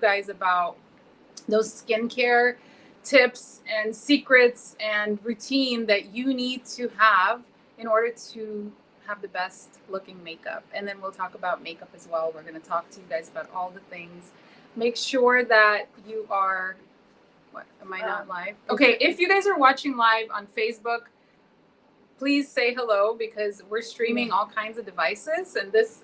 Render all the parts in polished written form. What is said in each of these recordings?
guys about those skincare tips and secrets and routine that you need to have in order to have the best looking makeup. And then we'll talk about makeup as well. We're going to talk to you guys about all the things. Make sure that you are, what, am I not live? Okay, if you guys are watching live on Facebook, please say hello, because we're streaming all kinds of devices, and this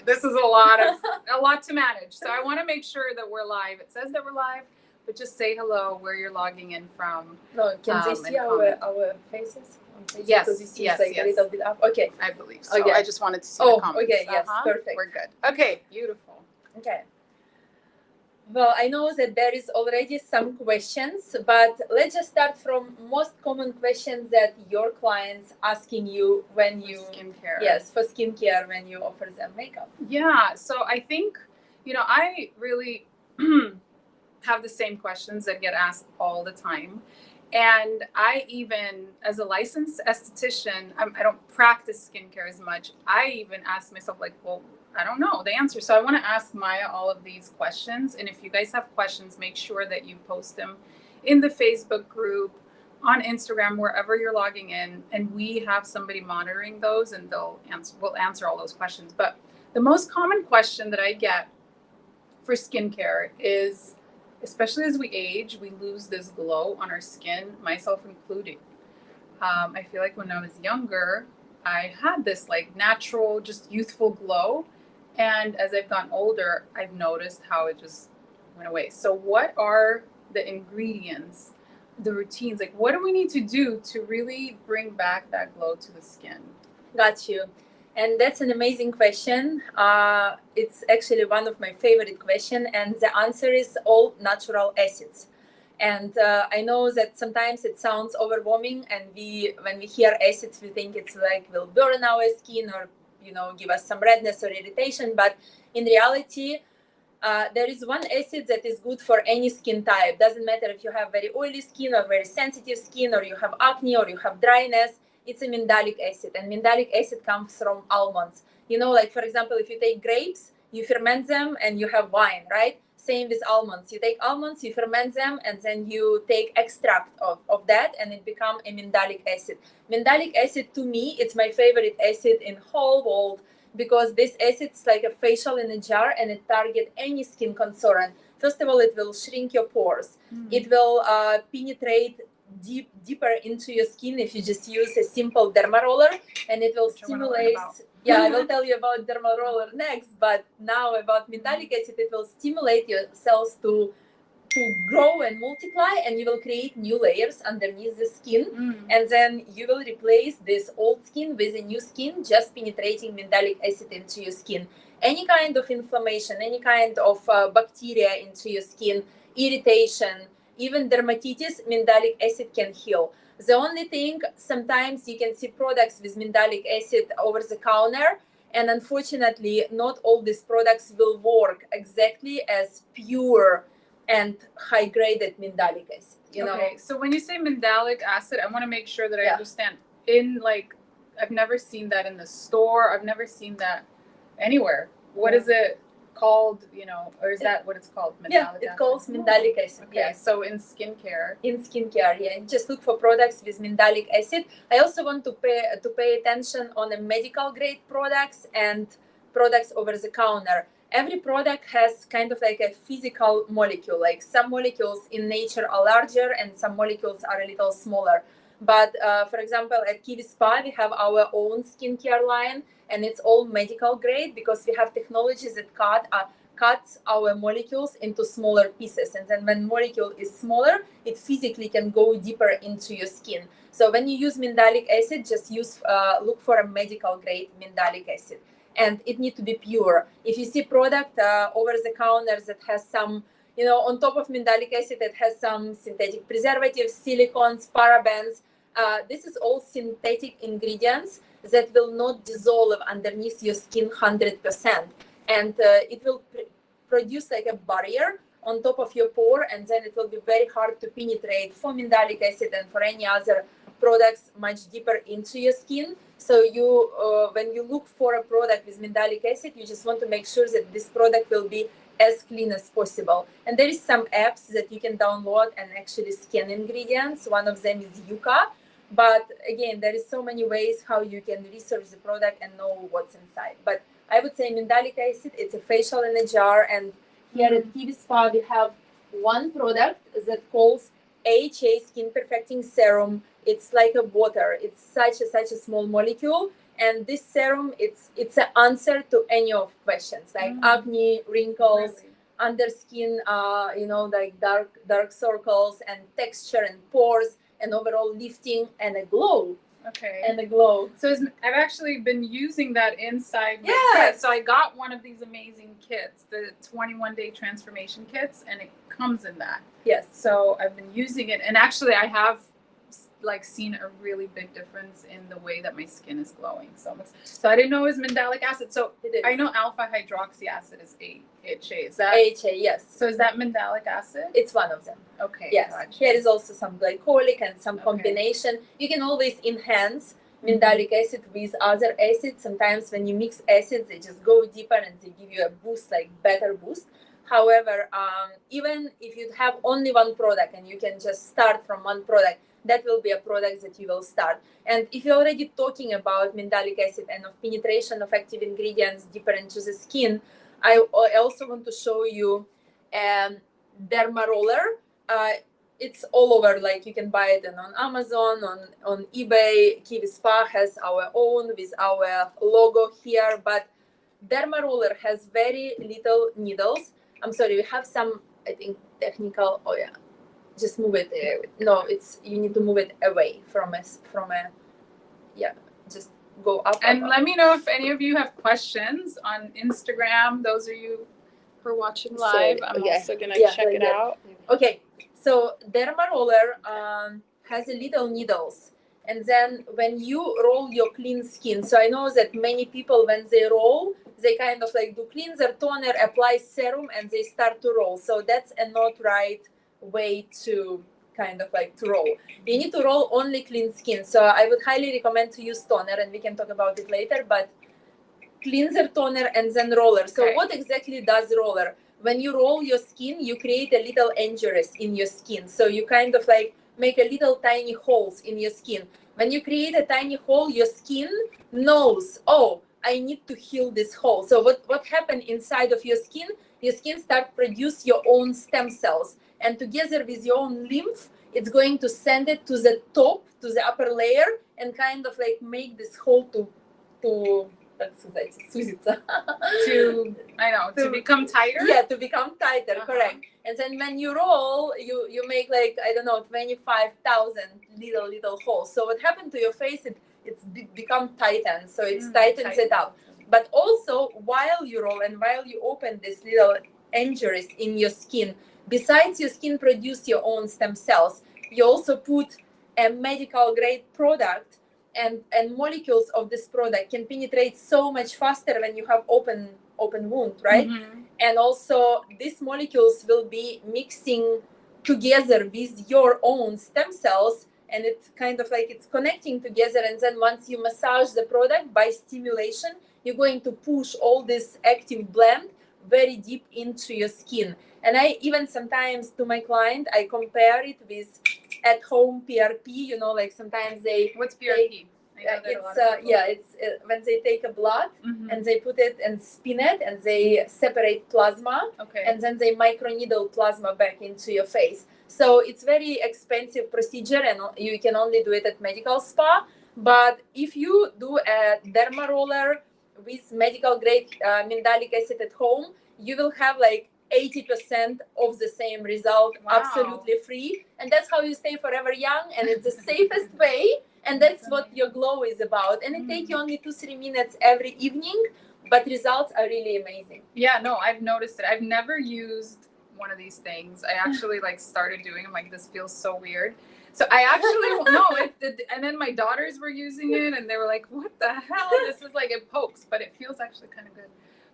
is a lot to manage. So I want to make sure that we're live. It says that we're live, but just say hello, where you're logging in from. No, can they see our faces? Yes, yes. A little bit up. Okay, I believe so. Okay. I just wanted to see the comments. Okay, yes, perfect. We're good. Okay, beautiful. Okay. Well, I know that there is already some questions, but let's just start from most common questions that your clients asking you when you skincare. Yes, for skincare when you offer them makeup. Yeah, so I think, I really have the same questions that get asked all the time. And I even, as a licensed esthetician, I don't practice skincare as much. I even ask myself, like, well, I don't know the answer. So I want to ask Maya all of these questions. And if you guys have questions, make sure that you post them in the Facebook group, on Instagram, wherever you're logging in. And we have somebody monitoring those, and we'll answer all those questions. But the most common question that I get for skincare is, especially as we age, we lose this glow on our skin, myself including. I feel like when I was younger, I had this like natural, just youthful glow. And as I've gotten older, I've noticed how it just went away. So what are the ingredients, the routines? Like, what do we need to do to really bring back that glow to the skin? Got you. And that's an amazing question. It's actually one of my favorite questions. And the answer is all natural acids. And I know that sometimes it sounds overwhelming. And when we hear acids, we think it's like will burn our skin or, give us some redness or irritation. But in reality, there is one acid that is good for any skin type. Doesn't matter if you have very oily skin or very sensitive skin, or you have acne or you have dryness. It's a mandelic acid, and mandelic acid comes from almonds. Like, for example, if you take grapes, you ferment them and you have wine, right? Same with almonds. You take almonds, you ferment them, and then you take extract of that, and it becomes a mandelic acid. Mandelic acid, to me, it's my favorite acid in whole world, because this acid is like a facial in a jar, and it targets any skin concern. First of all, it will shrink your pores. It will penetrate deeper into your skin if you just use a simple derma roller, and it will stimulate. I will tell you about derma roller next, but now about mandelic acid, it will stimulate your cells to grow and multiply, and you will create new layers underneath the skin, and then you will replace this old skin with a new skin, just penetrating mandelic acid into your skin. Any kind of inflammation, any kind of bacteria into your skin, irritation, even dermatitis, mandelic acid can heal. The only thing, sometimes you can see products with mandelic acid over the counter, and unfortunately, not all these products will work exactly as pure and high-graded mandelic acid. Okay, so when you say mandelic acid, I want to make sure that I understand. I've never seen that in the store. I've never seen that anywhere. What is it called, or is that what it's called? Mandelic acid? Calls mandelic acid. Okay, so in skincare. Just look for products with mandelic acid. I also want to pay attention on the medical grade products and products over the counter. Every product has kind of like a physical molecule. Like some molecules in nature are larger and some molecules are a little smaller. But for example, at Kiwi Spa, we have our own skincare line, and it's all medical grade because we have technologies that cuts our molecules into smaller pieces. And then when molecule is smaller, it physically can go deeper into your skin. So when you use mandelic acid, just look for a medical grade mandelic acid. And it needs to be pure. If you see product over the counter that has some, on top of mandelic acid, it has some synthetic preservatives, silicones, parabens. This is all synthetic ingredients that will not dissolve underneath your skin 100%. And it will produce like a barrier on top of your pore, and then it will be very hard to penetrate for mandelic acid and for any other products much deeper into your skin. So when you look for a product with mandelic acid, you just want to make sure that this product will be as clean as possible. And there is some apps that you can download and actually scan ingredients. One of them is Yuka. But again, there is so many ways how you can research the product and know what's inside. But I would say mandelic acid, it's a facial in a jar. And here at Kiwi Spa, we have one product that calls AHA Skin Perfecting Serum. It's like a water. It's such a small molecule. And this serum, it's an answer to any of questions like acne, wrinkles, under skin, like dark circles and texture and pores and overall lifting and a glow. Okay. And a glow. So I've actually been using that inside my kit. So I got one of these amazing kits, the 21-day transformation kits, and it comes in that. Yes. So I've been using it, and actually I have seen a really big difference in the way that my skin is glowing. So I didn't know it was mandelic acid. So I know alpha hydroxy acid is AHA. Is that AHA? Yes. So is that mandelic acid? It's one of them. Okay. Yes. Gotcha. Here is also some glycolic and some combination. You can always enhance mandelic acid with other acids. Sometimes when you mix acids, they just go deeper and they give you a boost, like better boost. However, even if you have only one product and you can just start from one product, that will be a product that you will start. And if you're already talking about mandelic acid and of penetration of active ingredients deeper into the skin, I also want to show you derma roller. It's all over, like you can buy it on Amazon, on eBay. Kiwi Spa has our own with our logo here, but derma roller has very little needles. I'm sorry, we have some, I think, technical, just move it. No, you need to move it away from just go up. And let me know if any of you have questions on Instagram. Those of you who are watching live, I'm also gonna check it out. Okay, so derma roller has a little needles, and then when you roll your clean skin, so I know that many people when they roll, they kind of like do cleanser, toner, apply serum, and they start to roll. So that's a not right way to kind of like to roll. You need to roll only clean skin. So I would highly recommend to use toner, and we can talk about it later, but cleanser, toner, and then roller. So what exactly does roller? When you roll your skin, you create a little injuries in your skin. So you kind of like make a little tiny holes in your skin. When you create a tiny hole, your skin knows, oh, I need to heal this hole. So what happened inside of your skin start produce your own stem cells. And together with your own lymph, it's going to send it to the top, to the upper layer, and kind of like make this hole to become tighter. Yeah, to become tighter, correct. And then when you roll, you make like, I don't know, 25,000 little holes. So what happened to your face? It's become tightened, so it tightens it up. But also, while you roll and while you open these little injuries in your skin, besides your skin produce your own stem cells, you also put a medical grade product, and molecules of this product can penetrate so much faster when you have open wound, right? And also these molecules will be mixing together with your own stem cells, and it's kind of like it's connecting together. And then once you massage the product by stimulation, you're going to push all this active blend very deep into your skin. And I even sometimes to my client, I compare it with at-home PRP. Like sometimes What's PRP? It's when they take a blood and they put it and spin it and they separate plasma and then they microneedle plasma back into your face. So it's very expensive procedure and you can only do it at medical spa. But if you do a derma roller with medical grade mandelic acid at home, you will have like 80% of the same result, absolutely free. And that's how you stay forever young, and it's the safest way. And that's what your glow is about. And it takes you only 2-3 minutes every evening, but results are really amazing. Yeah, no, I've noticed it. I've never used one of these things. I actually started doing them, this feels so weird. So I actually, and then my daughters were using it and they were like, what the hell? This is it pokes, but it feels actually kind of good.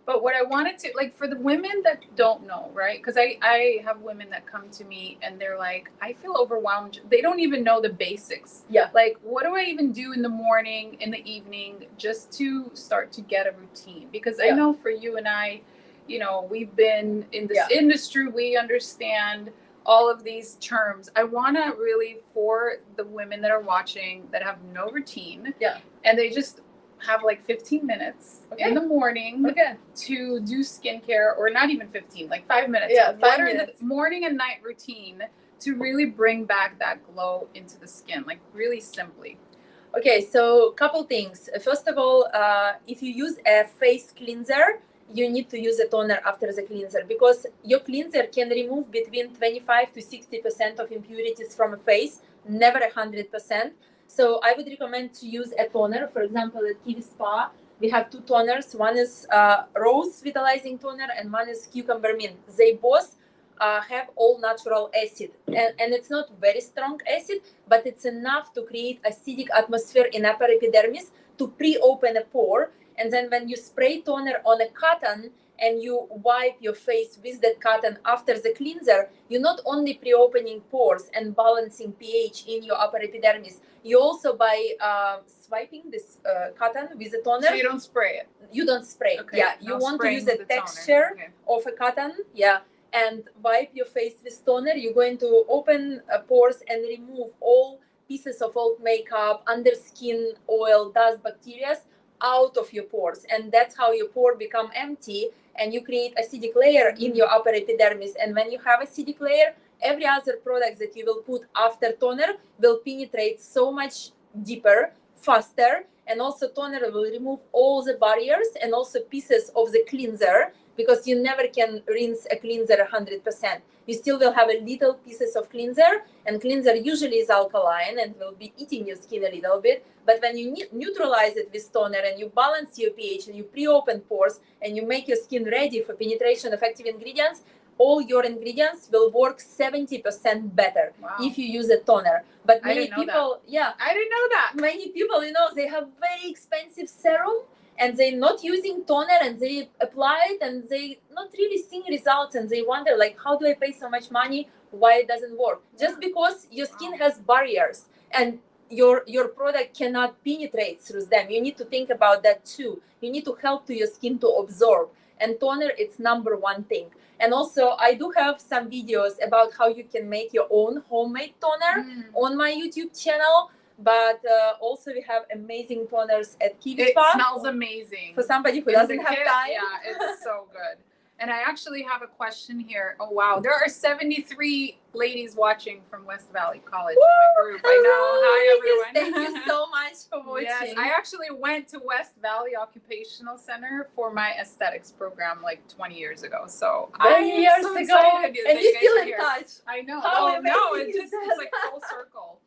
But what I wanted to, for the women that don't know, right? Because I have women that come to me and they're like, I feel overwhelmed. They don't even know the basics. Yeah. What do I even do in the morning, in the evening, just to start to get a routine? Because I know for you and I, you know, we've been in this industry, we understand all of these terms. I want to really, for the women that are watching that have no routine, and they just have like 15 minutes in the morning to do skincare, or not even 15, like 5 minutes. What are the morning and night routine to really bring back that glow into the skin, like really simply? Okay, so couple things. First of all, if you use a face cleanser, you need to use a toner after the cleanser, because your cleanser can remove between 25 to 60% of impurities from a face, never 100%. So I would recommend to use a toner. For example, at Kiwi Spa, we have two toners. One is rose vitalizing toner and one is cucumber mint. They both have all natural acid, and it's not very strong acid, but it's enough to create acidic atmosphere in upper epidermis to pre-open a pore. And then when you spray toner on a cotton and you wipe your face with that cotton after the cleanser, you're not only pre-opening pores and balancing pH in your upper epidermis, you also, by swiping this cotton with a toner. So you don't spray it? You don't spray. Okay. Yeah, you want to use the texture of a cotton. Yeah. And wipe your face with toner. You're going to open pores and remove all pieces of old makeup, under skin oil, dust, bacteria out of your pores. And that's how your pore become empty, and you create acidic layer in your upper epidermis. And when you have acidic layer, every other product that you will put after toner will penetrate so much deeper, faster. And also toner will remove all the barriers and also pieces of the cleanser, because you never can rinse a cleanser 100%. You still will have a little pieces of cleanser, and cleanser usually is alkaline and will be eating your skin a little bit. But when you neutralize it with toner and you balance your pH and you pre-open pores and you make your skin ready for penetration of active ingredients, all your ingredients will work 70% better if you use a toner. But many people, I didn't know that. Many people, you know, they have very expensive serum and they're not using toner, and they apply it and they not really seeing results, and they wonder, like, how do I pay so much money? Why it doesn't work? Just because your skin has barriers and your product cannot penetrate through them. You need to think about that too. You need to help to your skin to absorb, and toner, it's number one thing. And also, I do have some videos about how you can make your own homemade toner on my YouTube channel. But also we have amazing toners at Kiwi Spa. It smells amazing. For somebody who doesn't have time. Yeah, it's so good. And I actually have a question here. Oh, wow. There are 73 ladies watching from West Valley College in my group. I know. Hi, everyone. Thank you so much for watching. Yes, I actually went to West Valley Occupational Center for my aesthetics program like 20 years ago. So many years ago. And you're still in touch. I know. Oh, no, it's like full circle.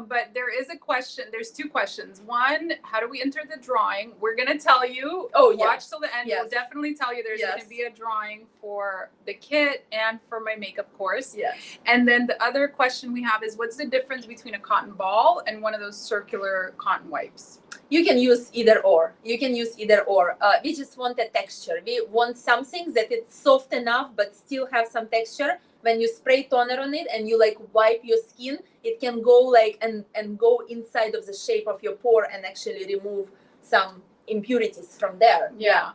But there is a question. There's two questions. One, how do we enter the drawing? We're going to tell you. Watch till the end. We'll definitely tell you there's going to be a drawing for the kit and for my makeup course. Yes. And then the other question we have is, what's the difference between a cotton ball and one of those circular cotton wipes? You can use either or. You can use either or. We just want a texture. We want something that it's soft enough but still have some texture. When you spray toner on it and you like wipe your skin, it can go like and go inside of the shape of your pore and actually remove some impurities from there. Yeah.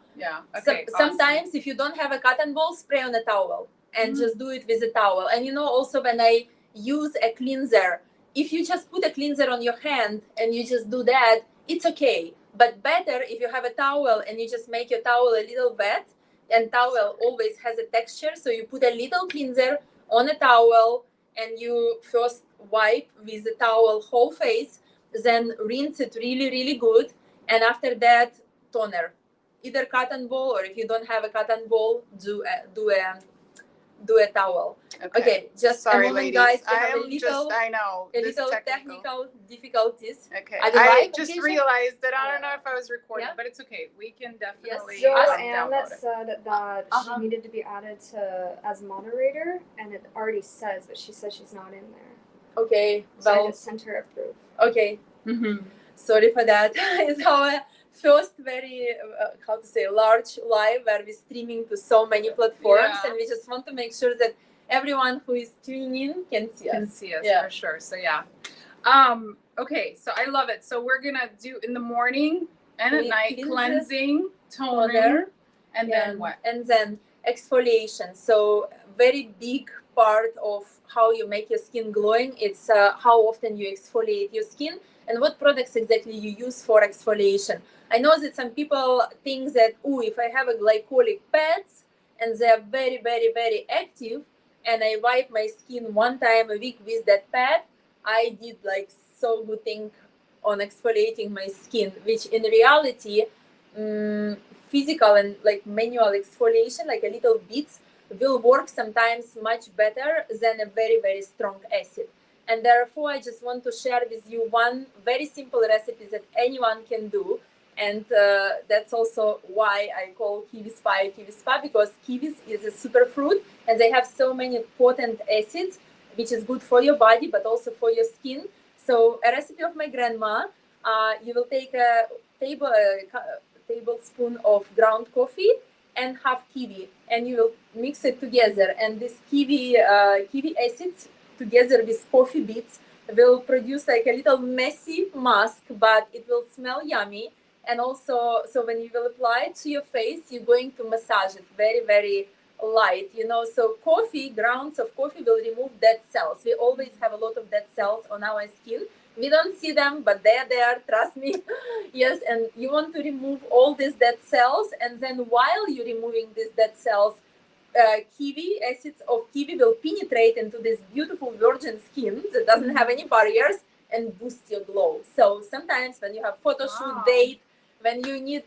Okay. So, sometimes if you don't have a cotton ball, spray on a towel and just do it with a towel. And you know, also when I use a cleanser, if you just put a cleanser on your hand and you just do that, it's okay. But better if you have a towel and you just make your towel a little wet. And towel always has a texture, so you put a little cleanser on a towel and you first wipe with the towel whole face, then rinse it really, really good, and after that, toner. Either cotton ball, or if you don't have a cotton ball, do a towel. Okay, just sorry, a moment, ladies. guys. I know. A little technical difficulties. Okay. I just realized that I don't know if I was recording, but it's okay. We can definitely. Joanne that said that she needed to be added as moderator, and it already says, but she says she's not in there. Okay. So I just sent her a proof. Okay. Sorry for that. It's our first very large live where we're streaming to so many platforms, and we just want to make sure that everyone who is tuning in can see us. For sure. So okay, so I love it. So we're gonna do in the morning and at night cleansing, toner, And then what? And then exfoliation. So very big part of how you make your skin glowing, it's how often you exfoliate your skin and what products exactly you use for exfoliation. I know that some people think that, oh, if I have a glycolic pads and they're very, very, very active, and I wipe my skin one time a week with that pad, I did like so good thing on exfoliating my skin, which in reality, physical and like manual exfoliation, like a little bits, will work sometimes much better than a very, very strong acid. And therefore, I just want to share with you one very simple recipe that anyone can do. And that's also why I call kiwi spa, because kiwis is a superfruit and they have so many potent acids, which is good for your body, but also for your skin. So a recipe of my grandma, you will take a tablespoon of ground coffee and half kiwi, and you will mix it together. And this kiwi acids together with coffee beets will produce like a little messy mask, but it will smell yummy. And also, so when you will apply it to your face, you're going to massage it very, very light, so grounds of coffee will remove dead cells. We always have a lot of dead cells on our skin. We don't see them, but they're there, trust me. Yes, and you want to remove all these dead cells, and then while you're removing these dead cells, kiwi acids of kiwi will penetrate into this beautiful virgin skin that doesn't have any barriers and boost your glow. So sometimes when you have photo shoot date, when you need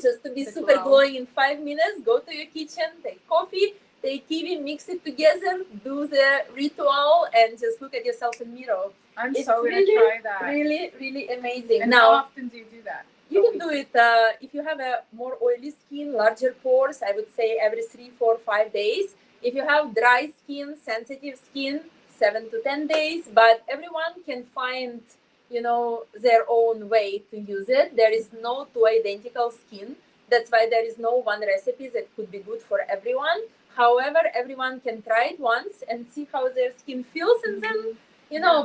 just to be super glowing in 5 minutes, go to your kitchen, take coffee, take kiwi, mix it together, do the ritual, and just look at yourself in the mirror. It's so really, gonna try that. Really, really amazing. And now, how often do you do that? You can do it if you have a more oily skin, larger pores, I would say every 3, 4, 5 days. If you have dry skin, sensitive skin, 7 to 10 days. But everyone can find their own way to use it. There is no two identical skin. That's why there is no one recipe that could be good for everyone. However, everyone can try it once and see how their skin feels, and then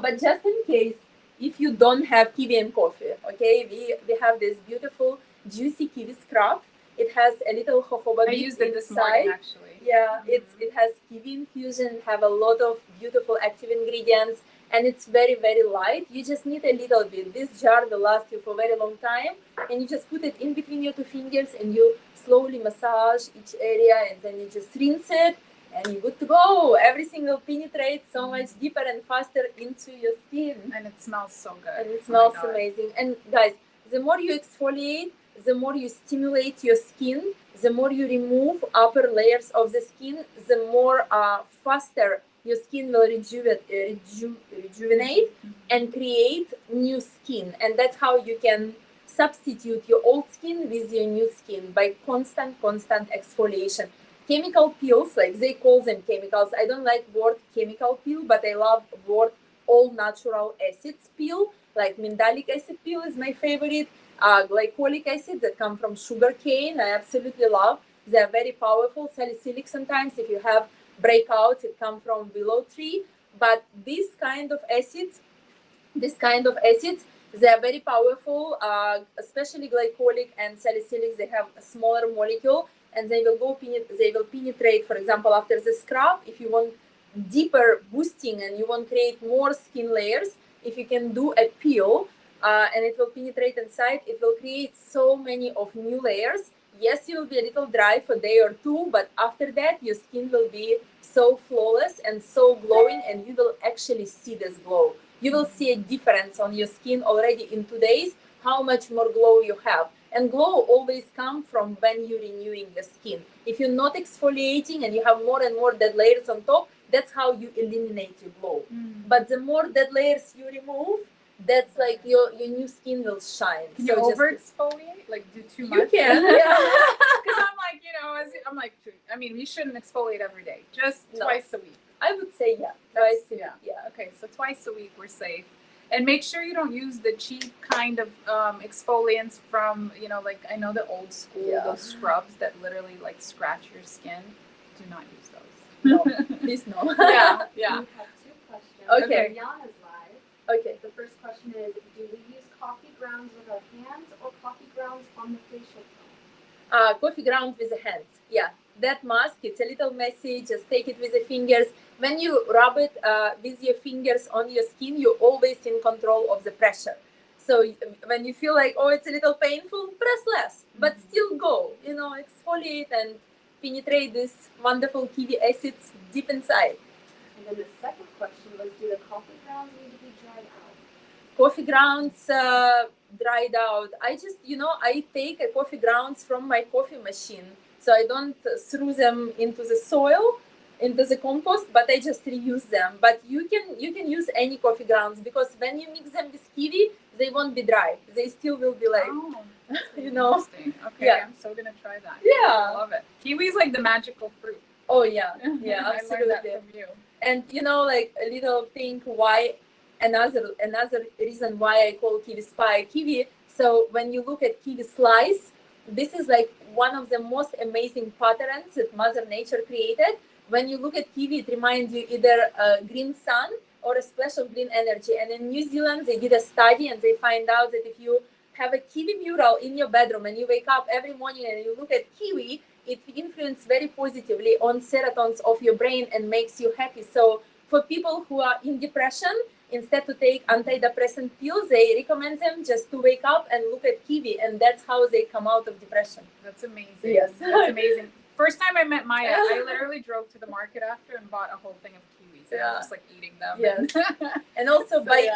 but just in case, if you don't have kiwi and coffee, okay, we have this beautiful juicy kiwi scrub. It has a little jojoba beans used it this morning, actually. Yeah, it has kiwi infusion, have a lot of beautiful active ingredients, and it's very, very light. You just need a little bit. This jar will last you for a very long time, and you just put it in between your 2 fingers and you slowly massage each area, and then you just rinse it and you're good to go. Everything will penetrate so much deeper and faster into your skin. And it smells so good. And it smells amazing. And guys, the more you exfoliate, the more you stimulate your skin, the more you remove upper layers of the skin, the more faster your skin will rejuvenate and create new skin. And that's how you can substitute your old skin with your new skin, by constant exfoliation. Chemical peels, like they call them chemicals. I don't like word chemical peel, but I love word all natural acids peel. Like mandelic acid peel is my favorite. Glycolic acid that come from sugar cane, I absolutely love. They are very powerful. Salicylic sometimes, if you have breakouts, it come from willow tree. But this kind of acids, they are very powerful, especially glycolic and salicylic. They have a smaller molecule, and they will penetrate. For example, after the scrub, if you want deeper boosting and you want to create more skin layers, if you can do a peel, and it will penetrate inside, it will create so many of new layers. Yes, you will be a little dry for a day or two, but after that, your skin will be so flawless and so glowing, and you will actually see this glow. You will see a difference on your skin already in 2 days, how much more glow you have. And glow always comes from when you're renewing the skin. If you're not exfoliating and you have more and more dead layers on top, that's how you eliminate your glow. But the more dead layers you remove, that's like your new skin will shine. Can you over exfoliate? Like do too much? You can, yeah. Because I'm like, I mean, we shouldn't exfoliate every day, just twice a week. I would say twice a week. Yeah. Okay, so twice a week we're safe. And make sure you don't use the cheap kind of exfoliants from, like I know the old school, those scrubs that literally like scratch your skin. Do not use those. No, please no. Yeah. We have 2 questions. Okay. Yana's live. Okay. The first question is, do we use coffee grounds with our hands or coffee grounds on the facial Coffee ground with the hands. Yeah, that mask, it's a little messy. Just take it with the fingers. When you rub it with your fingers on your skin, you're always in control of the pressure. So when you feel like, oh, it's a little painful, press less, but still go. Exfoliate and penetrate this wonderful kiwi acids deep inside. And then the second question was, do the coffee grounds need to be dried out? Coffee grounds dried out. I take a coffee grounds from my coffee machine. So I don't throw them into the soil, into the compost, but I just reuse them. But you can use any coffee grounds, because when you mix them with kiwi, they won't be dry. They still will be like, Interesting. Okay, Yeah. I'm so gonna try that. Yeah. I love it. Kiwi's like the magical fruit. Oh yeah, yeah, I learned that absolutely. from you. And like a little thing why another reason why I call kiwi spy kiwi. So when you look at kiwi slice, this is like one of the most amazing patterns that Mother Nature created. When you look at kiwi, it reminds you either a green sun or a splash of green energy. And in New Zealand, they did a study and they find out that if you have a kiwi mural in your bedroom and you wake up every morning and you look at kiwi, it influences very positively on serotonin of your brain and makes you happy. So for people who are in depression, instead to take antidepressant pills, they recommend them just to wake up and look at kiwi, and that's how they come out of depression. That's amazing. Yes. That's amazing. First time I met Maya, I literally drove to the market after and bought a whole thing of kiwis. And I was just like eating them. Yes. And also by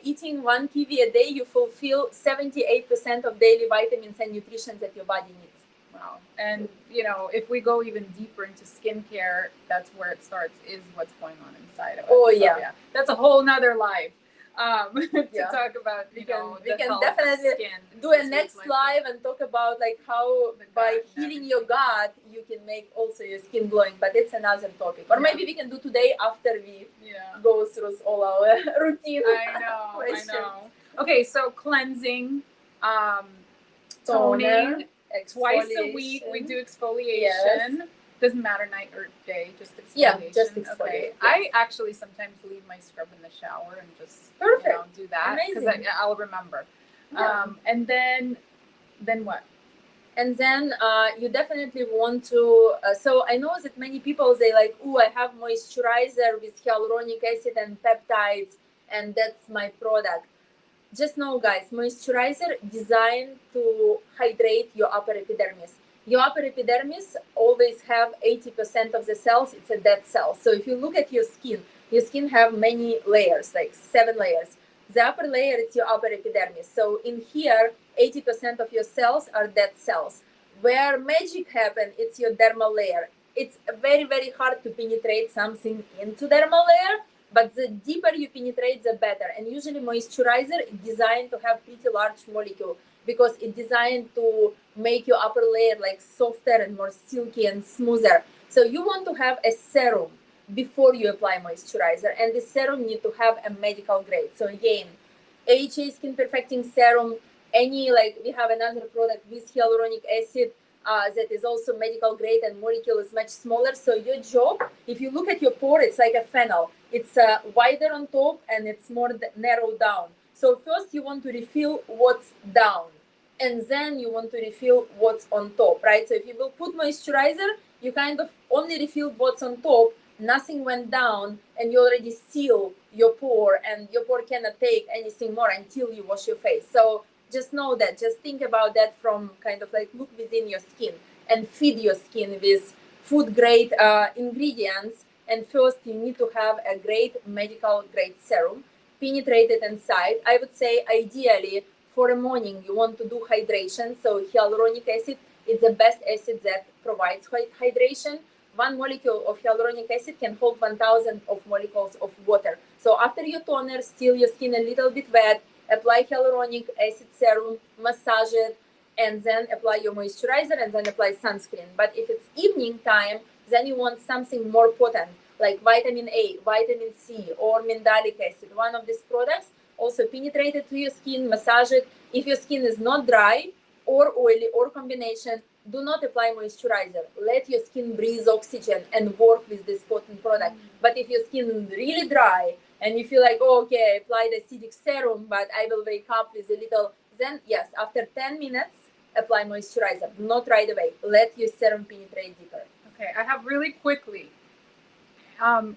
eating one kiwi a day, you fulfill 78% of daily vitamins and nutrition that your body needs. Wow. And if we go even deeper into skincare, that's where it starts, is what's going on inside of it. Oh, So, yeah. That's a whole nother live to talk about, we the can health of definitely skin. do a This next was live and talk about like how The by gut and healing your gut you can make also your skin glowing, but it's another topic. Or maybe we can do today after we go through all our routine. I know. Okay, so cleansing, toning, Toner, twice a week we do exfoliation. Yes. Doesn't matter night or day, just exfoliation. Yeah, just exfoliate. Okay. Yes. I actually sometimes leave my scrub in the shower and just do that because I'll remember. Yeah. And then what? And then you definitely want to. So I know that many people they like, oh, I have moisturizer with hyaluronic acid and peptides, and that's my product. Just know, guys, moisturizer designed to hydrate your upper epidermis. Your upper epidermis always have 80% of the cells. It's a dead cell. So if you look at your skin have many layers, like 7 layers. The upper layer is your upper epidermis. So in here, 80% of your cells are dead cells. Where magic happens, it's your dermal layer. It's very, very hard to penetrate something into dermal layer, but the deeper you penetrate, the better. And usually moisturizer is designed to have pretty large molecule because it's designed to make your upper layer like softer and more silky and smoother. So you want to have a serum before you apply moisturizer, and the serum need to have a medical grade. So again, AHA skin perfecting serum, we have another product with hyaluronic acid that is also medical grade and molecule is much smaller. So your job, if you look at your pore, it's like a funnel. It's wider on top and it's more narrowed down. So first you want to refill what's down, and then you want to refill what's on top, right? So if you will put moisturizer, you kind of only refill what's on top, nothing went down, and you already seal your pore, and your pore cannot take anything more until you wash your face. So just know that, just think about that from kind of like look within your skin and feed your skin with food grade ingredients. And first you need to have a great medical grade serum penetrated inside. I would say ideally for a morning you want to do hydration. So hyaluronic acid is the best acid that provides hydration. 1 molecule of hyaluronic acid can hold 1,000 of molecules of water. So after your toner, still your skin a little bit wet, apply hyaluronic acid serum, massage it, and then apply your moisturizer and then apply sunscreen. But if it's evening time, then you want something more potent, like vitamin A, vitamin C, or mandelic acid. One of these products also penetrate it to your skin, massage it. If your skin is not dry or oily or combination, do not apply moisturizer. Let your skin breathe oxygen and work with this potent product. But if your skin is really dry and you feel like, oh, okay, I applied acidic serum, but I will wake up with a little, then yes, after 10 minutes, apply moisturizer. Not right away. Let your serum penetrate deeper. Okay, I have really quickly.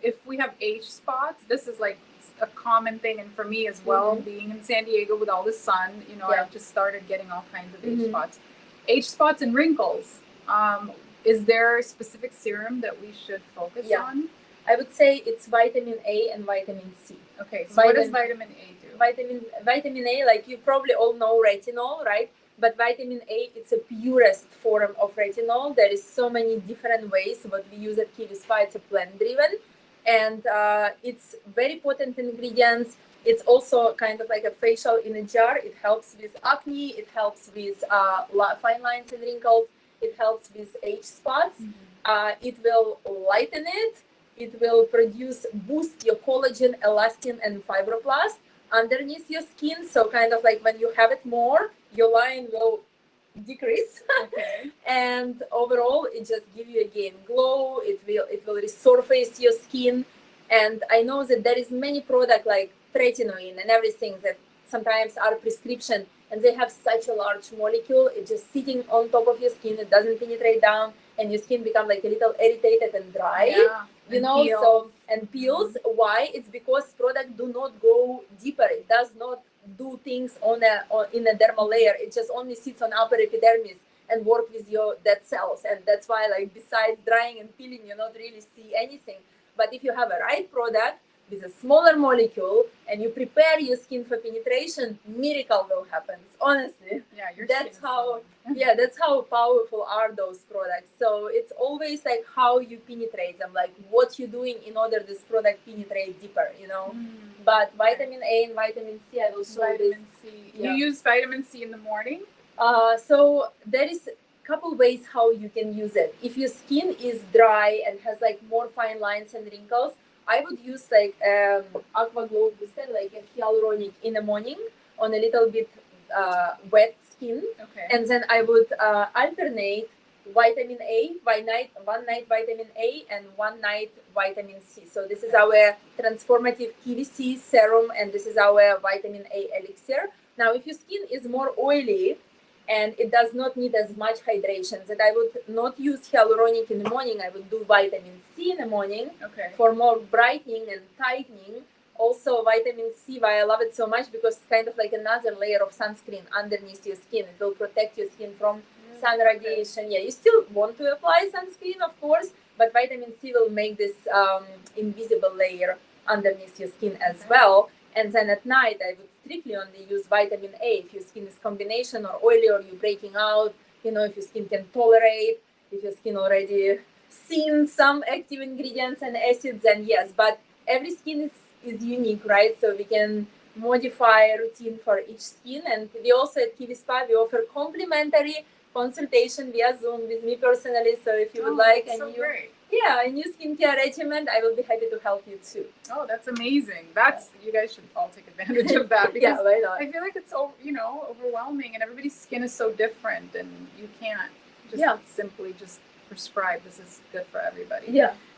If we have age spots, this is like a common thing, and for me as well, being in San Diego with all the sun, you know, I've just started getting all kinds of age spots and wrinkles. Is there a specific serum that we should focus on? I would say it's vitamin A and vitamin C. Okay, so what does vitamin A do? Vitamin A, like you probably all know retinol, right? But vitamin A, it's a purest form of retinol. There is so many different ways what we use at Kiwi Spa. It's a plant-driven, and it's very potent ingredients. It's also kind of like a facial in a jar. It helps with acne. It helps with fine lines and wrinkles. It helps with age spots. It will lighten it. It will boost your collagen, elastin, and fibroblast underneath your skin. So kind of like when you have it more, your line will decrease. And overall, it just gives you again glow. It will resurface your skin. And I know that there is many products like tretinoin and everything that sometimes are prescription, and they have such a large molecule. It's just sitting on top of your skin. It doesn't penetrate down, and your skin becomes like a little irritated and dry. You know, peels. So and peels. Why? It's because products do not go deeper. It does not do things in a dermal layer. It just only sits on upper epidermis and work with your dead cells. And that's why, like, besides drying and peeling, you not really see anything. But if you have a right product with a smaller molecule and you prepare your skin for penetration, miracle will happen. Honestly, that's how powerful are those products. So it's always like how you penetrate them, like what you're doing in order this product penetrate deeper, you know. But vitamin A and vitamin C, I will show vitamin C. You use vitamin C in the morning? So there is a couple ways how you can use it. If your skin is dry and has like more fine lines and wrinkles, I would use like Aqua Glow Booster, like a hyaluronic in the morning on a little bit wet skin. And then I would alternate vitamin A, one night vitamin A and one night vitamin C. So this is our transformative Kiwi C serum, and this is our vitamin A elixir. Now, if your skin is more oily and it does not need as much hydration, that I would not use hyaluronic in the morning. I would do vitamin C in the morning for more brightening and tightening. Also, vitamin C, why I love it so much, because it's kind of like another layer of sunscreen underneath your skin. It will protect your skin from sun radiation. Yeah, you still want to apply sunscreen, of course, but vitamin C will make this invisible layer underneath your skin as well. And then at night, I would strictly only use vitamin A if your skin is combination or oily, or you're breaking out, you know, if your skin can tolerate, if your skin already seen some active ingredients and acids, then yes. But every skin is unique, right? So we can modify a routine for each skin. And we also at Kiwi Spa, we offer complimentary consultation via Zoom with me personally. So if you would like a new skincare regimen, I will be happy to help you too. Oh, that's amazing. You guys should all take advantage of that, because why not? I feel like it's overwhelming, and everybody's skin is so different, and you can't just simply just prescribe this is good for everybody.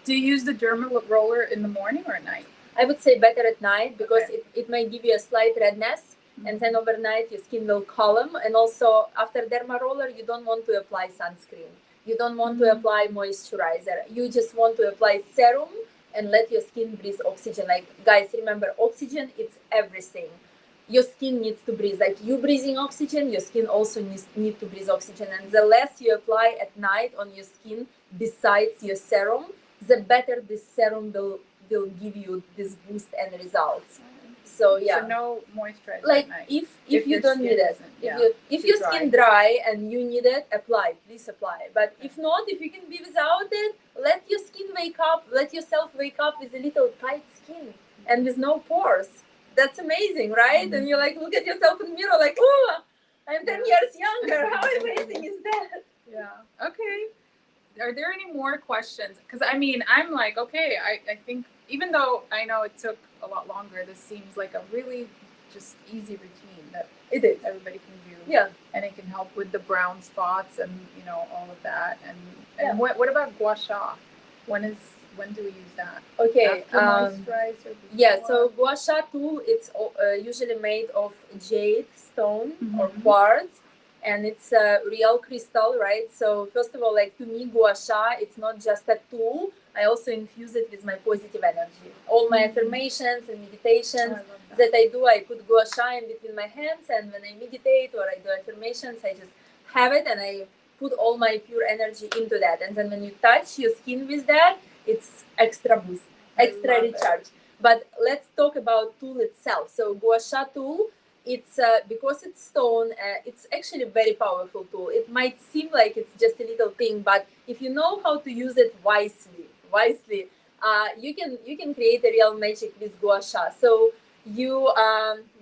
Do you use the derma roller in the morning or at night? I would say better at night, because it might give you a slight redness, and then overnight your skin will calm. And also after derma roller, you don't want to apply sunscreen. You don't want to apply moisturizer. You just want to apply serum and let your skin breathe oxygen. Like, guys, remember, oxygen, it's everything. Your skin needs to breathe. Like, you breathing oxygen, your skin also needs to breathe oxygen. And the less you apply at night on your skin besides your serum, the better this serum will give you this boost and results. So no moisturizer like at night. If you don't need it, if your skin dry and you need it, please apply. But if not, if you can be without it, let your skin wake up, let yourself wake up with a little tight skin and with no pores. That's amazing, right? And you like look at yourself in the mirror like, oh, I'm 10 years younger. How amazing is that? Okay. Are there any more questions? Because I mean, I'm like, okay, I think even though I know it took a lot longer, this seems like a really just easy routine that everybody can do. And it can help with the brown spots and all of that. And what about gua sha? When do we use that? Okay. After moisturizer? So gua sha tool, it's usually made of jade stone or quartz. and it's a real crystal, right? So first of all, like to me, gua sha, it's not just a tool. I also infuse it with my positive energy. All my affirmations and meditations that I do, I put gua sha in between my hands, and when I meditate or I do affirmations, I just have it and I put all my pure energy into that. And then when you touch your skin with that, it's extra boost, extra recharge. But let's talk about tool itself. So gua sha tool, it's because it's stone, it's actually a very powerful tool. It might seem like it's just a little thing, but if you know how to use it wisely, you can create a real magic with gua sha. So you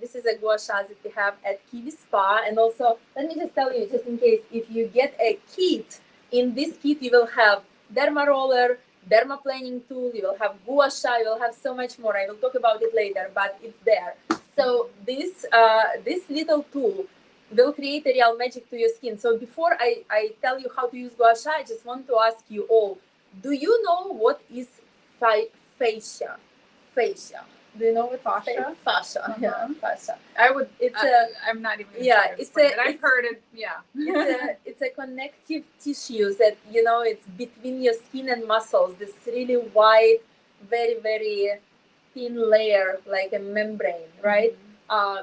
this is a gua sha that we have at Kiwi Spa. And also, let me just tell you, just in case, if you get a kit, in this kit you will have derma roller, derma planning tool, you will have gua sha, you will have so much more. I will talk about it later, but it's there. So this little tool will create a real magic to your skin. So before I tell you how to use gua sha, I just want to ask you all, do you know what is fascia? Fascia. Do you know what Fascia? Fascia. Yeah, fascia. I would. It's I'm not even. Yeah, it's a. I've heard it. Yeah. It's a connective tissue that, you know, it's between your skin and muscles. This really white, very very thin layer, like a membrane, right?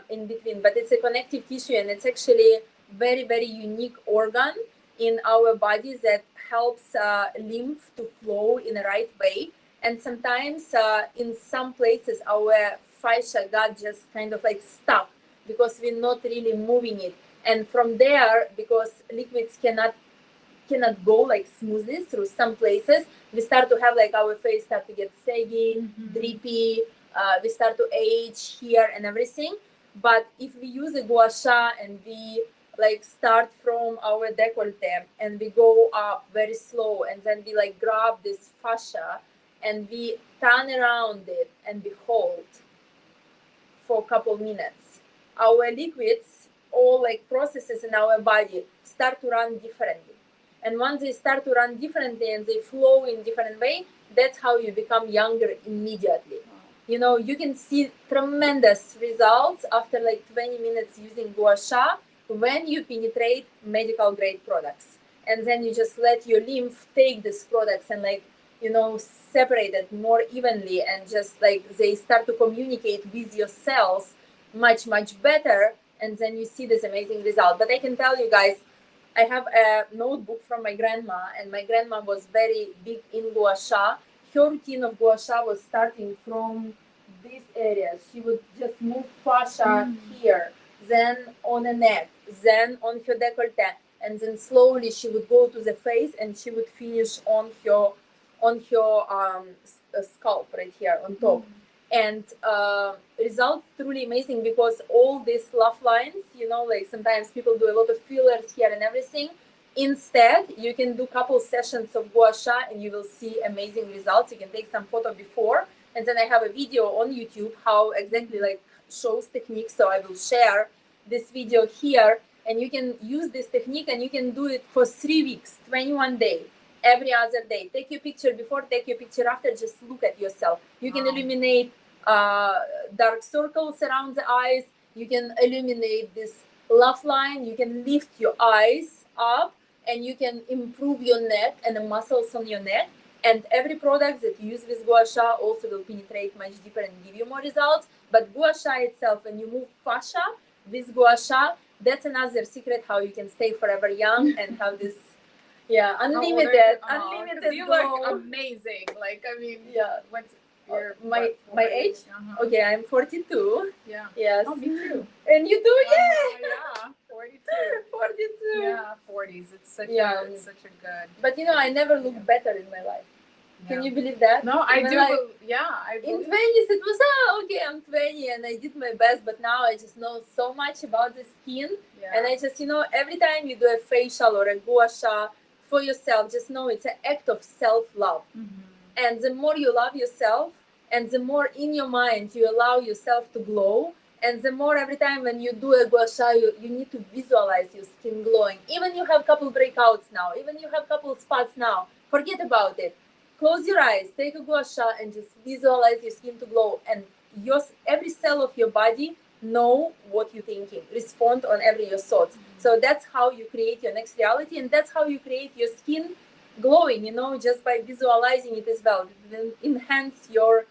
In between. But it's a connective tissue, and it's actually very very unique organ in our bodies that helps lymph to flow in the right way. And sometimes in some places our fascia got just kind of like stuck because we're not really moving it. And from there, because liquids cannot go like smoothly through some places, we start to have like our face start to get saggy, drippy, we start to age here and everything. But if we use a gua sha and we like start from our décolleté and we go up very slow, and then we like grab this fascia and we turn around it and we hold for a couple minutes, our liquids, all like processes in our body start to run differently. And once they start to run differently and they flow in different way, that's how you become younger immediately. You know, you can see tremendous results after like 20 minutes using gua sha when you penetrate medical grade products. And then you just let your lymph take these products and like, you know, separate it more evenly, and just like they start to communicate with your cells much much better. And then you see this amazing result. But I can tell you guys, I have a notebook from my grandma, and my grandma was very big in gua sha. Her routine of gua sha was starting from these areas. She would just move fascia here, then on the neck, then on her décolleté, and then slowly she would go to the face, and she would finish on her scalp right here on top. And results truly amazing, because all these laugh lines, you know, like sometimes people do a lot of fillers here and everything. Instead, you can do couple sessions of gua sha and you will see amazing results. You can take some photo before, and then I have a video on YouTube how exactly like shows techniques. So I will share this video here, and you can use this technique and you can do it for 3 weeks, 21 days. Every other day. Take your picture before, take your picture after, just look at yourself. You can eliminate dark circles around the eyes. You can eliminate this laugh line. You can lift your eyes up, and you can improve your neck and the muscles on your neck. And every product that you use with gua sha also will penetrate much deeper and give you more results. But gua sha itself, when you move fascia with gua sha, that's another secret how you can stay forever young and have this unlimited You glow. look amazing. Like, I mean, what's your my age? Okay, I'm 42. Yeah. Yes. Oh, me too. And you do? Yeah. 42. 42. Yeah, 40s. It's such a good. But you know, I never looked better in my life. Can you believe that? No, I When do. I in 20s, it was okay, I'm 20 and I did my best, but now I just know so much about the skin. Yeah. And I just, you know, every time you do a facial or a gua sha for yourself, just know it's an act of self-love. And the more you love yourself, and the more in your mind you allow yourself to glow, and the more every time when you do a gua sha, you need to visualize your skin glowing. Even you have couple breakouts now, even you have couple spots now, forget about it. Close your eyes, take a gua sha, and just visualize your skin to glow. And every cell of your body know what you're thinking, respond on every your thoughts. So that's how you create your next reality, and that's how you create your skin glowing, just by visualizing it as well. It will enhance your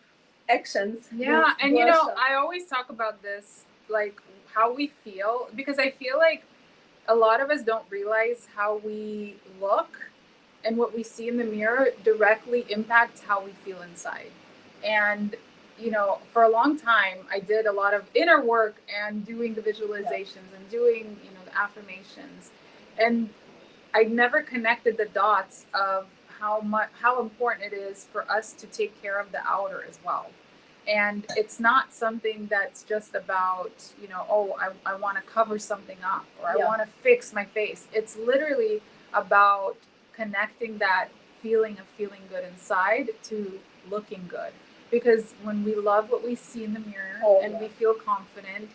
actions. Yeah, with and blush. I always talk about this, like how we feel, because I feel like a lot of us don't realize how we look and what we see in the mirror directly impacts how we feel inside. And for a long time I did a lot of inner work and doing the visualizations and doing the affirmations, and I never connected the dots of how important it is for us to take care of the outer as well. And it's not something that's just about oh, I want to cover something up, or I want to fix my face. It's literally about connecting that feeling of feeling good inside to looking good, because when we love what we see in the mirror we feel confident,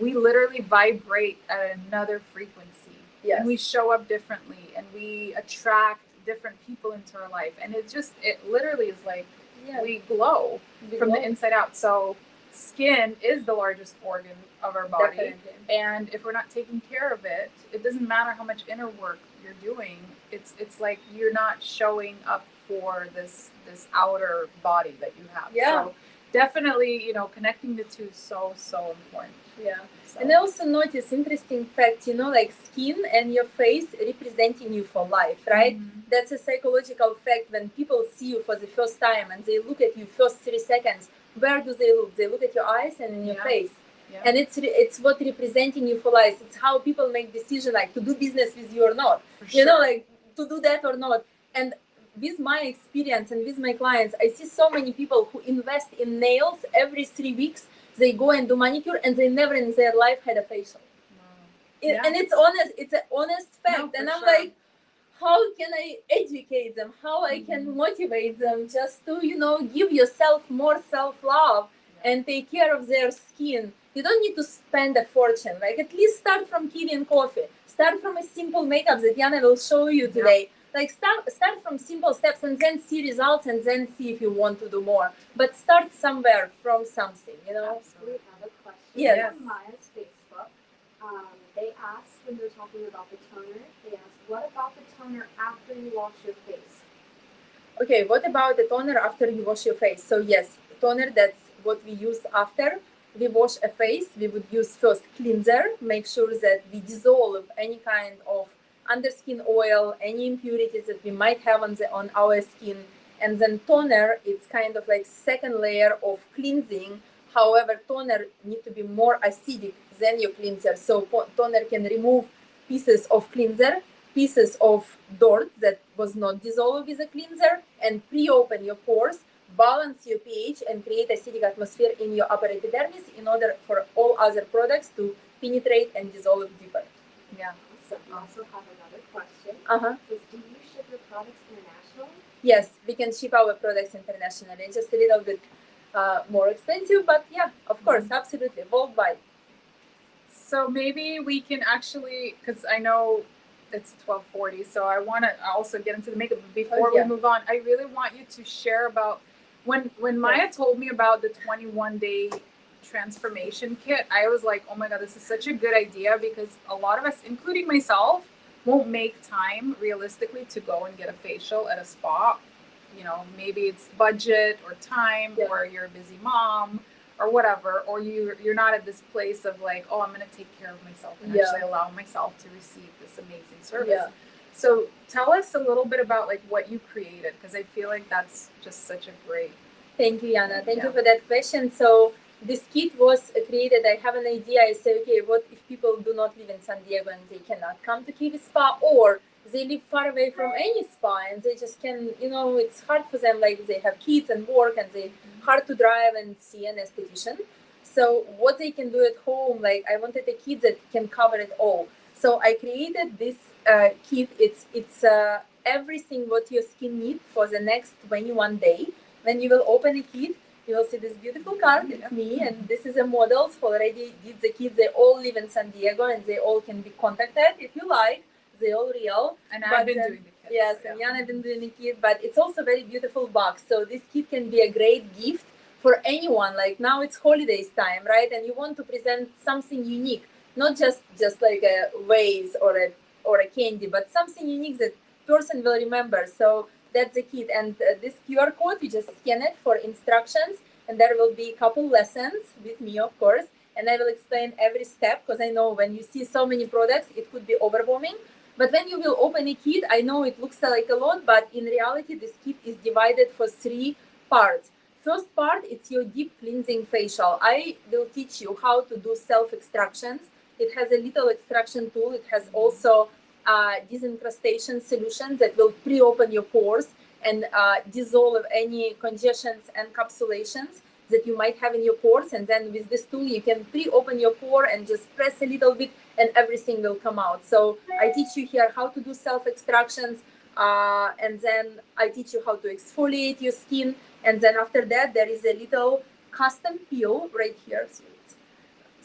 we literally vibrate at another frequency. Yes. And we show up differently, and we attract different people into our life, and it literally is like we glow from the inside out. So skin is the largest organ of our body. Definitely. And if we're not taking care of it, it doesn't matter how much inner work you're doing, it's like you're not showing up for this outer body that you have. So definitely connecting the two is so important. So. And I also notice interesting fact, like skin and your face representing you for life, right? Mm-hmm. That's a psychological fact. When people see you for the first time and they look at you first 3 seconds, where do they look? They look at your eyes and in your face. Yeah. And it's what representing you for life. It's how people make decision, like to do business with you or not. For sure. Like to do that or not. And with my experience and with my clients, I see so many people who invest in nails every 3 weeks. They go and do manicure, and they never in their life had a facial. And it's honest. It's an honest fact. And I'm like, how can I educate them? How I can motivate them just to, give yourself more self-love and take care of their skin. You don't need to spend a fortune. Like, at least start from tea and coffee. Start from a simple makeup that Yana will show you today. Like, start from simple steps and then see results, and then see if you want to do more. But start somewhere from something, Absolutely. We have a question Yes. from Maya's Facebook. They asked, when they're talking about the toner, they asked, what about the toner after you wash your face? Okay, what about the toner after you wash your face? So yes, toner, that's what we use after we wash a face. We would use first cleanser, make sure that we dissolve any kind of underskin oil, any impurities that we might have on our skin. And then toner, it's kind of like second layer of cleansing. However, toner need to be more acidic than your cleanser. So toner can remove pieces of cleanser, pieces of dirt that was not dissolved with a cleanser, and pre-open your pores, balance your pH, and create acidic atmosphere in your upper epidermis in order for all other products to penetrate and dissolve deeper. Yeah. So we also have another question. Says, do you ship your products internationally? Yes, we can ship our products internationally. It's just a little bit more expensive, but yeah, of course, absolutely, worldwide. So maybe we can actually, because I know it's 12:40, so I want to also get into the makeup. But before we move on, I really want you to share about when Maya told me about the 21-day transformation kit. I was like, oh my God, this is such a good idea, because a lot of us, including myself, won't make time realistically to go and get a facial at a spa. Maybe it's budget or time, or you're a busy mom or whatever, or you're not at this place of like, oh, I'm going to take care of myself and actually allow myself to receive this amazing service. So tell us a little bit about like what you created, because I feel like that's just such a great. Thank you, Yana. Thank you for that question. So this kit was created. I have an idea. I say, okay, what if people do not live in San Diego and they cannot come to Kiwi Spa, or they live far away from any spa and they just can, it's hard for them, like they have kids and work and they hard to drive and see an esthetician. So what they can do at home, like I wanted a kit that can cover it all. So I created this kit. It's everything what your skin needs for the next 21 days. When you will open a kit, you will see this beautiful card. It's me, and this is a models who already did the kit. They all live in San Diego, and they all can be contacted if you like. They all real. And I've been doing the kit. Yes, and Yana been doing the kit, but it's also very beautiful box. So this kit can be a great gift for anyone. Like now it's holidays time, right? And you want to present something unique, not just like a vase or a candy, but something unique that person will remember. So that's the kit. And this QR code, you just scan it for instructions, and there will be a couple lessons with me, of course, and I will explain every step, because I know when you see so many products, it could be overwhelming. But when you will open a kit, I know it looks like a lot, but in reality, this kit is divided for 3 parts. First part, it's your deep cleansing facial. I will teach you how to do self-extractions. It has a little extraction tool. It has also disincrustation solutions that will pre-open your pores and dissolve any congestions and encapsulations that you might have in your pores. And then with this tool, you can pre-open your pore and just press a little bit and everything will come out. So I teach you here how to do self-extractions, and then I teach you how to exfoliate your skin. And then after that, there is a little custom peel right here. So it's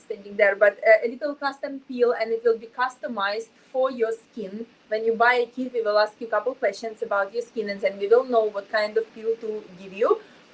standing there, but a little custom peel, and it will be customized for your skin. When you buy a kit, we will ask you a couple questions about your skin, and then we will know what kind of peel to give you.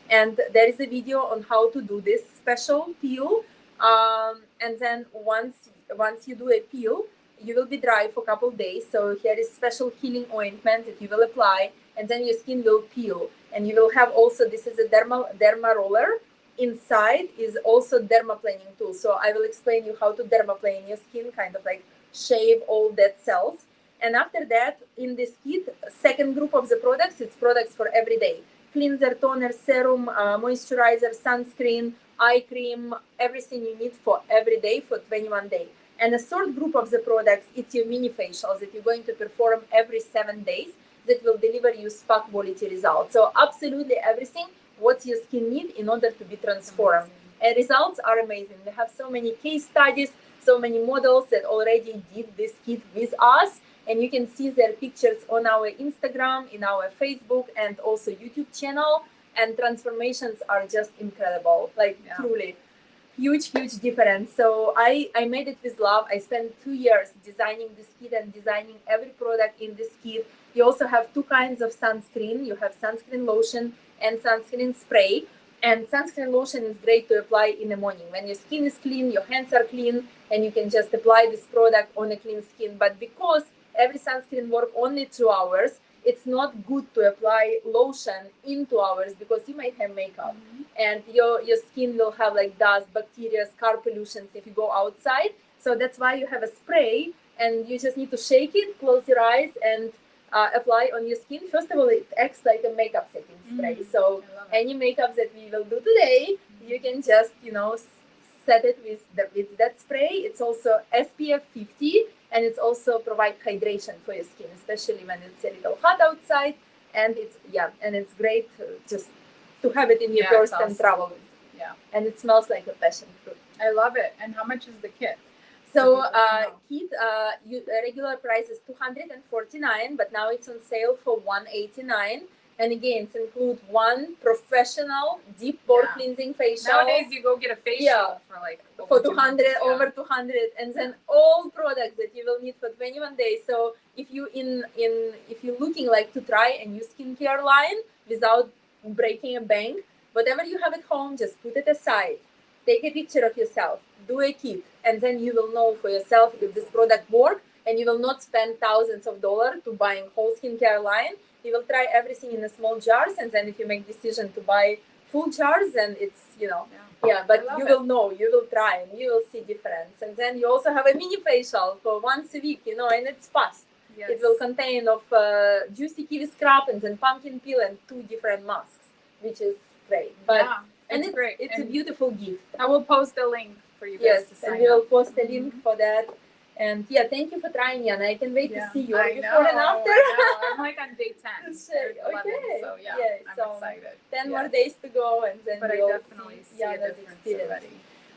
And there is a video on how to do this special peel. And then once you do a peel, you will be dry for a couple days. So here is special healing ointment that you will apply, and then your skin will peel. And you will have also, this is a derma roller. Inside is also dermaplaning tool. So I will explain you how to dermaplane your skin, kind of like shave all dead cells. And after that, in this kit, second group of the products, it's products for every day. Cleanser, toner, serum, moisturizer, sunscreen, eye cream, everything you need for every day for 21 days. And the third group of the products, it's your mini facials that you're going to perform every 7 days that will deliver you spa quality results. So absolutely everything what your skin needs in order to be transformed. And results are amazing. We have so many case studies, so many models that already did this kit with us. And you can see their pictures on our Instagram, in our Facebook, and also YouTube channel. And transformations are just incredible, like truly huge difference. So I made it with love. I spent 2 years designing this kit and designing every product in this kit. You also have 2 kinds of sunscreen. You have sunscreen lotion and sunscreen spray. And sunscreen lotion is great to apply in the morning when your skin is clean, your hands are clean, and you can just apply this product on a clean skin. But because every sunscreen works only 2 hours, it's not good to apply lotion in 2 hours because you might have makeup, and your skin will have like dust, bacteria, scar pollutions if you go outside. So that's why you have a spray, and you just need to shake it, close your eyes, and apply on your skin. First of all, it acts like a makeup setting spray. So any makeup that we will do today, you can just set it with that spray. It's also SPF 50. And it's also provide hydration for your skin, especially when it's a little hot outside. And it's great just to have it in your purse and travel with. Yeah. And it smells like a passion fruit. I love it. And how much is the kit? So kit, regular price is $249, but now it's on sale for $189. And again, it includes 1 professional deep pore cleansing facial. Nowadays, you go get a facial for like over 200, over 200, and then all products that you will need for 21 days. So if you're looking like to try a new skincare line without breaking a bank, whatever you have at home, just put it aside. Take a picture of yourself, do a kit, and then you will know for yourself if this product works, and you will not spend thousands of dollars to buying whole skincare line. You will try everything in a small jars, and then if you make decision to buy full jars, then it's but you will know, you will try, and you will see difference. And then you also have a mini facial for once a week, and it's fast. Yes. It will contain of juicy kiwi scrub and then pumpkin peel and 2 different masks, which is great. But it's great. It's a beautiful gift. I will post a link for you guys to sign and we will post a link for that. And thank you for trying, Yana. I can wait to see you before and after. I'm like on day 10. Okay. 11, so I'm excited. 10 more days to go, and then we'll definitely see Yana's experience already.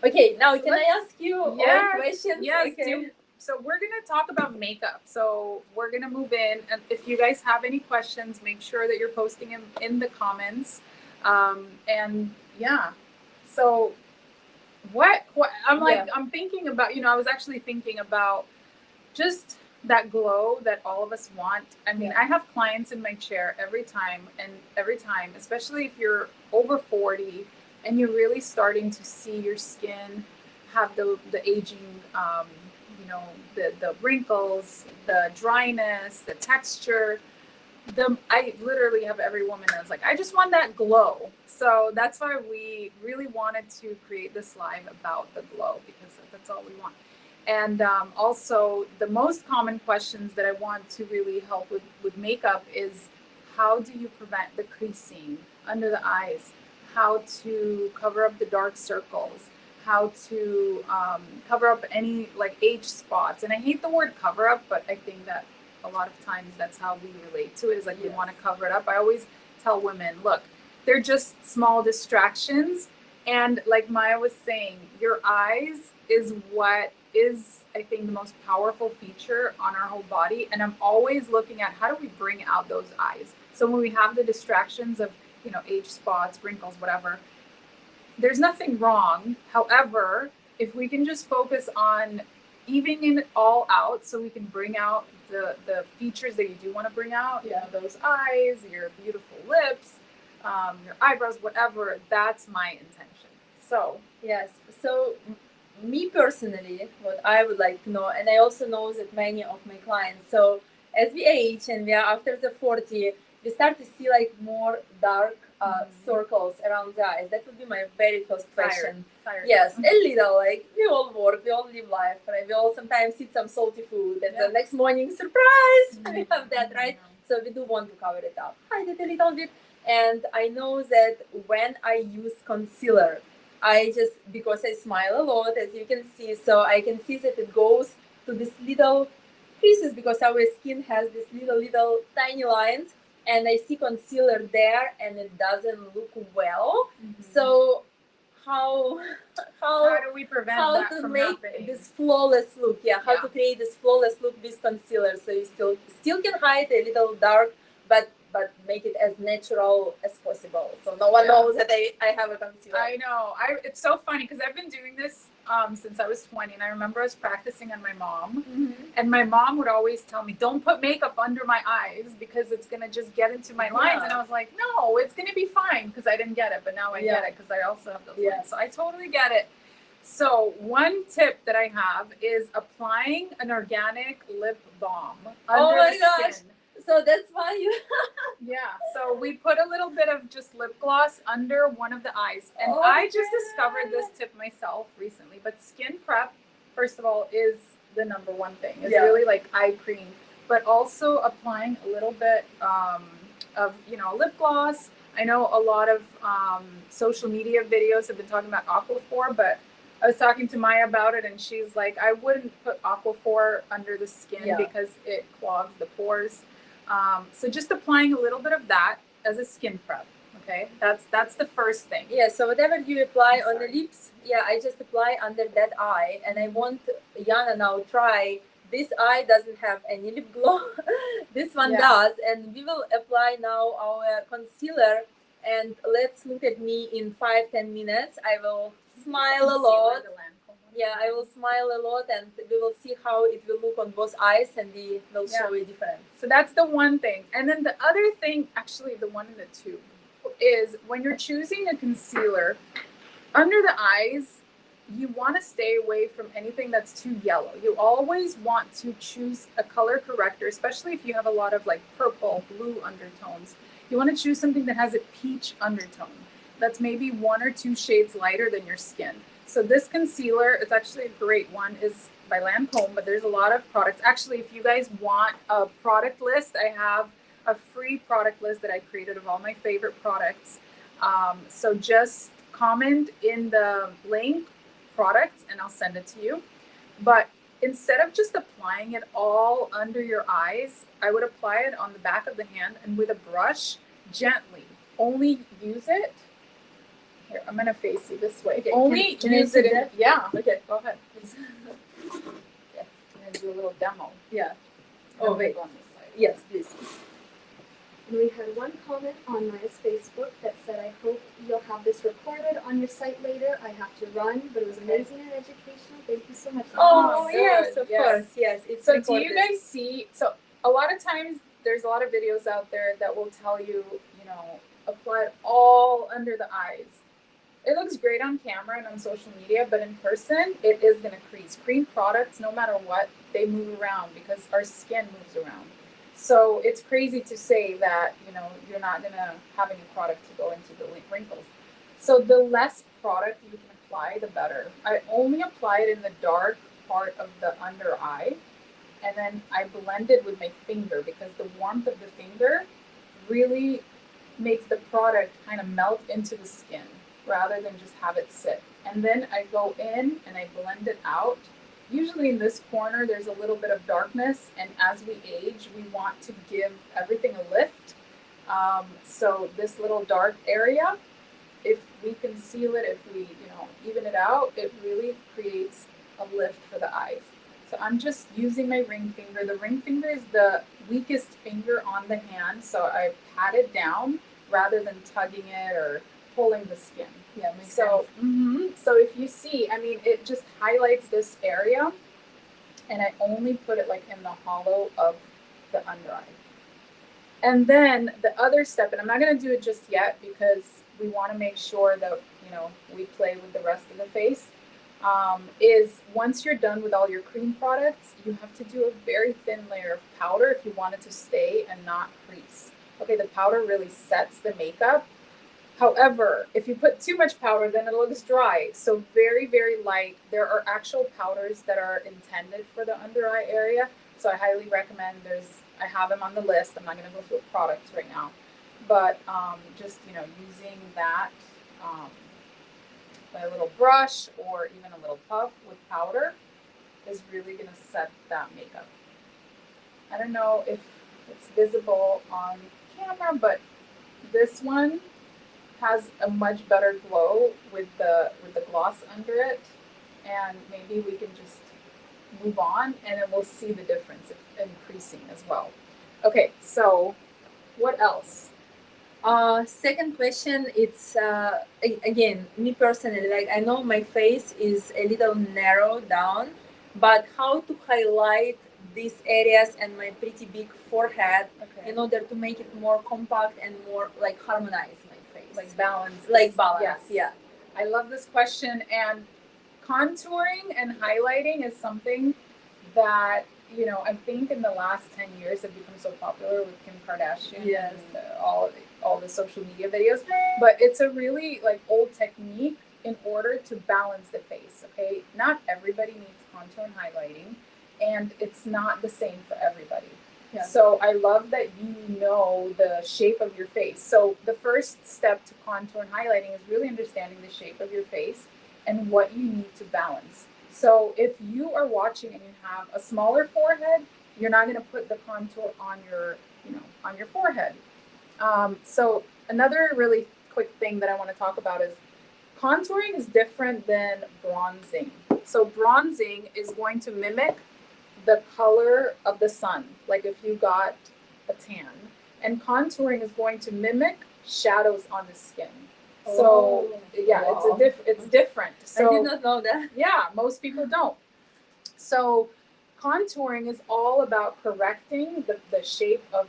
Okay, now can I ask you all questions? Yes. Okay. So we're going to talk about makeup. So we're going to move in. And if you guys have any questions, make sure that you're posting them in the comments. So what I'm thinking about, I was actually thinking about just that glow that all of us want. I mean, I have clients in my chair every time, especially if you're over 40, and you're really starting to see your skin have the aging, the wrinkles, the dryness, the texture. I literally have every woman that's like, I just want that glow. So that's why we really wanted to create this live about the glow, because that's all we want. And also, the most common questions that I want to really help with makeup is, how do you prevent the creasing under the eyes? How to cover up the dark circles? How to cover up any like age spots? And I hate the word cover up, but I think that a lot of times that's how we relate to it, is like, we want to cover it up. I always tell women, look, they're just small distractions. And like Maya was saying, your eyes is what is, I think, the most powerful feature on our whole body. And I'm always looking at, how do we bring out those eyes? So when we have the distractions of, age spots, wrinkles, whatever, there's nothing wrong. However, if we can just focus on evening it all out, so we can bring out the features that you do want to bring out, those eyes, your beautiful lips, your eyebrows, whatever, that's my intention. So yes. So me personally, what I would like to know, and I also know that many of my clients, so as we age and we are after the 40, we start to see like more dark circles around the eyes. That would be my very first question. Tired. Yes, a little, like we all work, we all live life, right? We all sometimes eat some salty food, and the next morning, surprise, we have that, right? So we do want to cover it up, hide it a little bit. And I know that when I use concealer, because I smile a lot, as you can see, so I can see that it goes to this little creases, because our skin has this little tiny lines, and I see concealer there and it doesn't look well. So how do we prevent that to from make happening? this flawless look? How to create this flawless look with concealer, so you still can hide a little dark, but make it as natural as possible, so no one knows that I have a concealer. I know. It's so funny, because I've been doing this since I was 20, and I remember I was practicing on my mom, and my mom would always tell me, don't put makeup under my eyes, because it's gonna just get into my lines. And I was like, no, it's gonna be fine, because I didn't get it, but now I get it, because I also have those lines. So I totally get it. So one tip that I have is applying an organic lip balm under the skin. So that's why you So we put a little bit of just lip gloss under one of the eyes. And I just discovered this tip myself recently. But skin prep, first of all, is the number one thing. It's really like eye cream. But also applying a little bit of, lip gloss. I know a lot of social media videos have been talking about Aquaphor, but I was talking to Maya about it, and she's like, I wouldn't put Aquaphor under the skin because it clogs the pores. So just applying a little bit of that as a skin prep. Okay, that's the first thing. So whatever you apply on the lips, I just apply under that eye. And I want Yana now try. This eye doesn't have any lip gloss. This one does, and we will apply now our concealer. And let's look at me in 5-10 minutes. I will smile a lot. I will smile a lot, and we will see how it will look on both eyes, and we will show a difference. So that's the one thing. And then the other thing, actually the one in the tube, is when you're choosing a concealer under the eyes, you want to stay away from anything that's too yellow. You always want to choose a color corrector, especially if you have a lot of like purple, blue undertones. You want to choose something that has a peach undertone. That's maybe 1 or 2 shades lighter than your skin. So this concealer, it's actually a great one, is by Lancome, but there's a lot of products. Actually, if you guys want a product list, I have a free product list that I created of all my favorite products. So just comment in the link products and I'll send it to you. But instead of just applying it all under your eyes, I would apply it on the back of the hand and with a brush gently. Only use it. Here, I'm gonna face you this way. Okay, Only can use I it see in. that? Yeah. Okay. Go ahead. Please. I'm gonna do a little demo. Oh, wait. On this side. Yes, please. And we had one comment on Maya's Facebook that said, I hope you'll have this recorded on your site later. I have to run, but it was amazing and educational. Thank you so much. Oh, good. yes, of course. Yes, it's So recorded. do you guys see? So a lot of times there's a lot of videos out there that will tell you, apply it all under the eyes. it looks great on camera and on social media, but in person, it is going to crease. Cream products, no matter what, they move around because our skin moves around. So it's crazy to say that, you know, you're not going to have any product to go into the wrinkles. So the less product you can apply, the better. I only apply it in the dark part of the under eye, and then I blend it with my finger because the warmth of the finger really makes the product kind of melt into the skin rather than just have it sit. And then I go in and I blend it out. Usually in this corner, there's a little bit of darkness, and as we age, we want to give everything a lift. So this little dark area, if we conceal it, if we, you know, even it out, it really creates a lift for the eyes. So I'm just using my ring finger. The ring finger is the weakest finger on the hand, so I pat it down rather than tugging it or pulling the skin. Yeah, makes So, so if you see, I mean, it just highlights this area, and I only put it like in the hollow of the under eye. And then the other step, and I'm not going to do it just yet because we want to make sure that, you know, we play with the rest of the face, is once you're done with all your cream products, you have to do a very thin layer of powder if you want it to stay and not crease. Okay, the powder really sets the makeup. However, if you put too much powder, then it looks dry. So very, very light. There are actual powders that are intended for the under eye area. So I highly recommend I have them on the list. I'm not going to go through products right now. But just, you know, using that by a little brush or even a little puff with powder is really going to set that makeup. I don't know if it's visible on camera, but this one has a much better glow with the gloss under it, and maybe we can just move on and then we'll see the difference in creasing as well. Okay, so what else? Second question, it's again, me personally, like I know my face is a little narrow down, but how to highlight these areas and my pretty big forehead in order to make it more compact and more like harmonize my face, Like balance. like balance. Yes. Yeah. I love this question, and contouring and highlighting is something that, you know, I think in the last 10 years have become so popular with Kim Kardashian Yes. and all the social media videos. But it's a really like old technique in order to balance the face. Okay, not everybody needs contour and highlighting, and it's not the same for everybody. Yeah. So I love that you know the shape of your face. So the first step to contour and highlighting is really understanding the shape of your face and what you need to balance. So if you are watching and you have a smaller forehead, you're not going to put the contour on your, you know, on your forehead. So another really quick thing that I want to talk about is contouring is different than bronzing. So bronzing is going to mimic the color of the sun, like if you got a tan, and contouring is going to mimic shadows on the skin. So yeah, wow. It's different. So I did not know that. yeah, most people don't. So contouring is all about correcting the shape of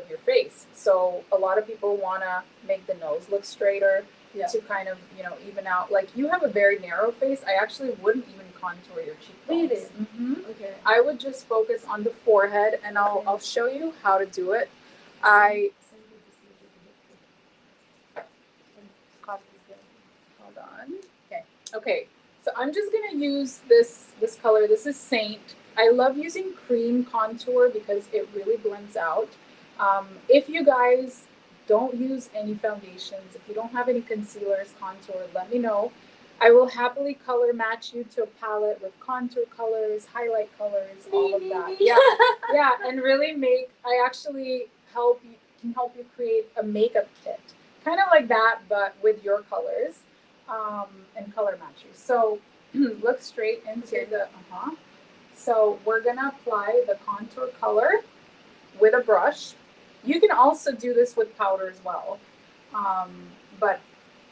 your face. So a lot of people want to make the nose look straighter, Yeah. to kind of, you know, even out. Like you have a very narrow face. I actually wouldn't even contour your cheekbones. Really? Mm-hmm. Okay. I would just focus on the forehead, and I'll show you how to do it. Hold on. Okay. So I'm just gonna use this color. This is Saint. I love using cream contour because it really blends out. If you guys don't use any foundations, if you don't have any concealers, contour, let me know. I will happily color match you to a palette with contour colors, highlight colors, all of that. Yeah, and really I actually can help you create a makeup kit, kind of like that, but with your colors, and color match you. So look straight into the So we're gonna apply the contour color with a brush. You can also do this with powder as well, but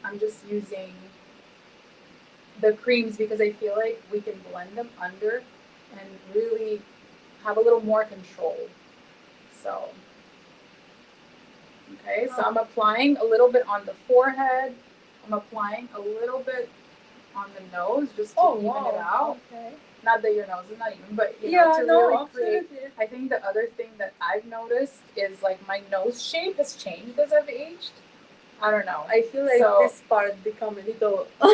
I'm just using the creams because I feel like we can blend them under and really have a little more control. So, okay, so I'm applying a little bit on the forehead. I'm applying a little bit on the nose just to Oh, even wow. it out. Okay. Not that your nose is not even, but you Yeah, know, to no, really create. absolutely. I think the other thing that I've noticed is like my nose shape has changed as I've aged. I don't know. I feel like So- this part become a little. Yeah,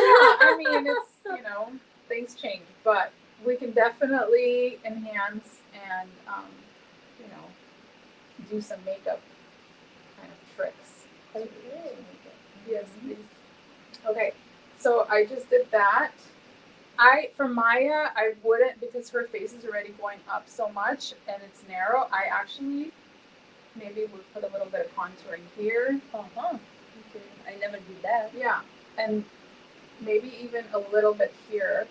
I mean, it's, you know, things change, but we can definitely enhance and, you know, do some makeup kind of tricks. to Okay. make it. Yes, Mhm. please. Okay, so I just did that. For Maya, I wouldn't, because her face is already going up so much and it's narrow, I actually maybe would put a little bit of contouring here. Uh-huh. Okay. I never did that. Yeah, and maybe even a little bit here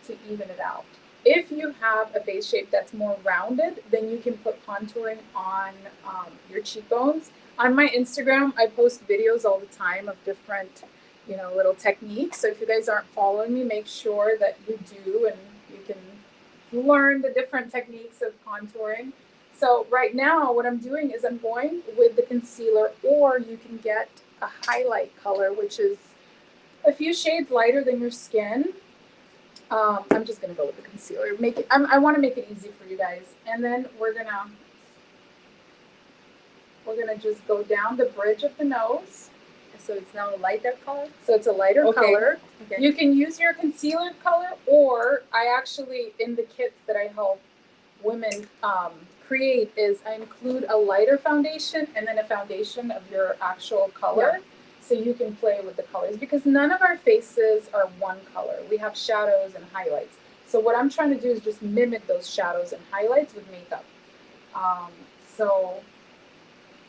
to even it out. If you have a face shape that's more rounded, then you can put contouring on your cheekbones. On my Instagram, I post videos all the time of different, you know, little techniques. So if you guys aren't following me, make sure that you do, and you can learn the different techniques of contouring. So right now, what I'm doing is I'm going with the concealer, or you can get a highlight color, which is a few shades lighter than your skin. I'm just gonna go with the concealer. Make it. I want to make it easy for you guys, and then we're gonna just go down the bridge of the nose. So it's now a lighter color. So it's a lighter Okay. color. Okay. You can use your concealer color, or I actually, in the kits that I help women create, is I include a lighter foundation and then a foundation of your actual color. So you can play with the colors, because none of our faces are one color. We have shadows and highlights. So what I'm trying to do is just mimic those shadows and highlights with makeup. So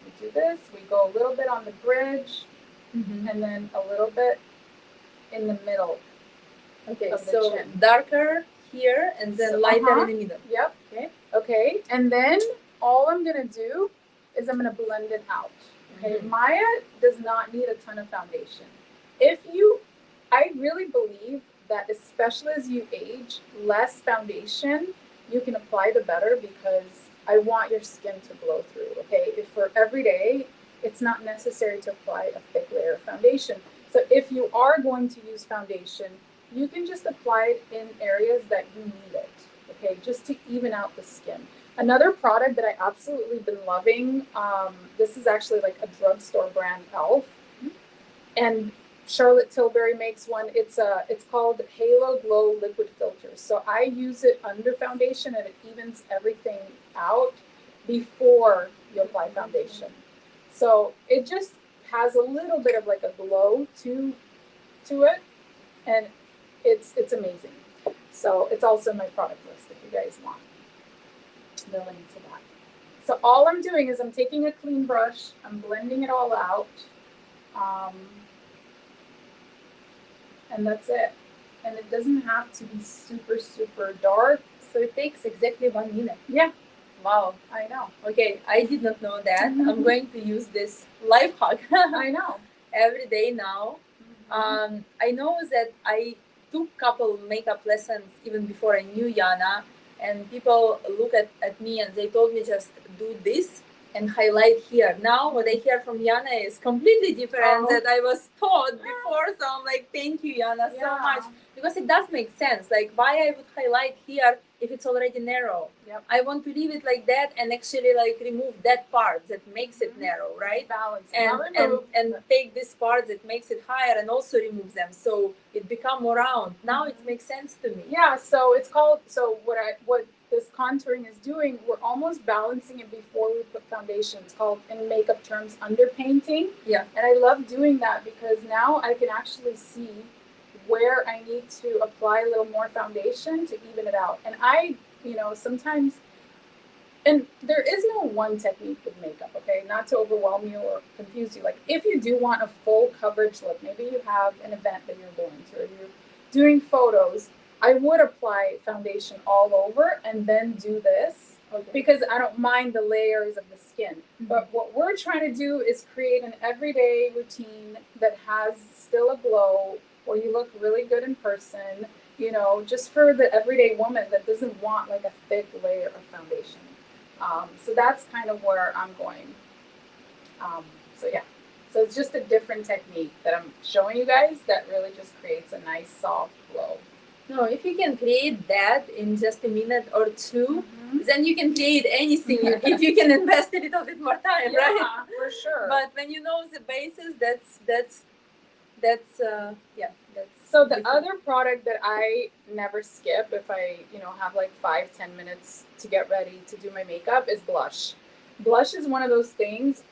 we do this, we go a little bit on the bridge, Mm-hmm. and then a little bit in the middle. Okay. Of the So chin. darker here and then So, lighter in the middle. Yep. Okay. Okay, and then all I'm gonna do is I'm gonna blend it out. Okay, Mhm. Maya does not need a ton of foundation. I really believe that especially as you age, less foundation you can apply, the better, because I want your skin to glow through. Okay, if for every day, it's not necessary to apply a thick layer of foundation. So if you are going to use foundation, you can just apply it in areas that you need it. Okay, just to even out the skin. Another product that I absolutely been loving, this is actually like a drugstore brand, Elf, and Charlotte Tilbury makes one. It's called Halo Glow Liquid Filter. So I use it under foundation, and it evens everything out before you apply foundation. So it just has a little bit of like a glow to it, and it's amazing. So it's also in my product list if you guys want the link to that. So all I'm doing is I'm taking a clean brush, I'm blending it all out, and that's it. And it doesn't have to be super, super dark. So it takes exactly 1 minute. Yeah, Wow. I know. Okay, I did not know that. Mhm. I'm going to use this life hack I know. every day now. I know that I took couple makeup lessons even before I knew Yana, and people look at me and they told me just do this and highlight here. Now what I hear from Yana is completely different Oh. that I was taught before. So I'm like, thank you, Yana, so Yeah. much. Because it does make sense. Like why I would highlight here if it's already narrow. Yep. I want to leave it like that and actually like remove that part that makes it Mhm. narrow, right? Balance. And take this part that makes it higher and also remove them, so it become more round. Now it makes sense to me. Yeah, so it's called, so what this contouring is doing, we're almost balancing it before we put foundation. It's called, in makeup terms, underpainting. Yeah. And I love doing that because now I can actually see where I need to apply a little more foundation to even it out. And sometimes, and there is no one technique with makeup, okay? Not to overwhelm you or confuse you. Like, if you do want a full coverage look, maybe you have an event that you're going to, or you're doing photos, I would apply foundation all over and then do this, Okay. because I don't mind the layers of the skin. Mm-hmm. But what we're trying to do is create an everyday routine that has still a glow, where you look really good in person, just for the everyday woman that doesn't want like a thick layer of foundation. So that's kind of where I'm going. So yeah. So it's just a different technique that I'm showing you guys that really just creates a nice soft glow. No, if you can create that in just a minute or two, then you can create anything if you can invest a little bit more time, Yeah, right? for sure. But when you know the basis, that's So the other product that I never skip if I, have like 5-10 minutes to get ready to do my makeup is blush. Blush is one of those things,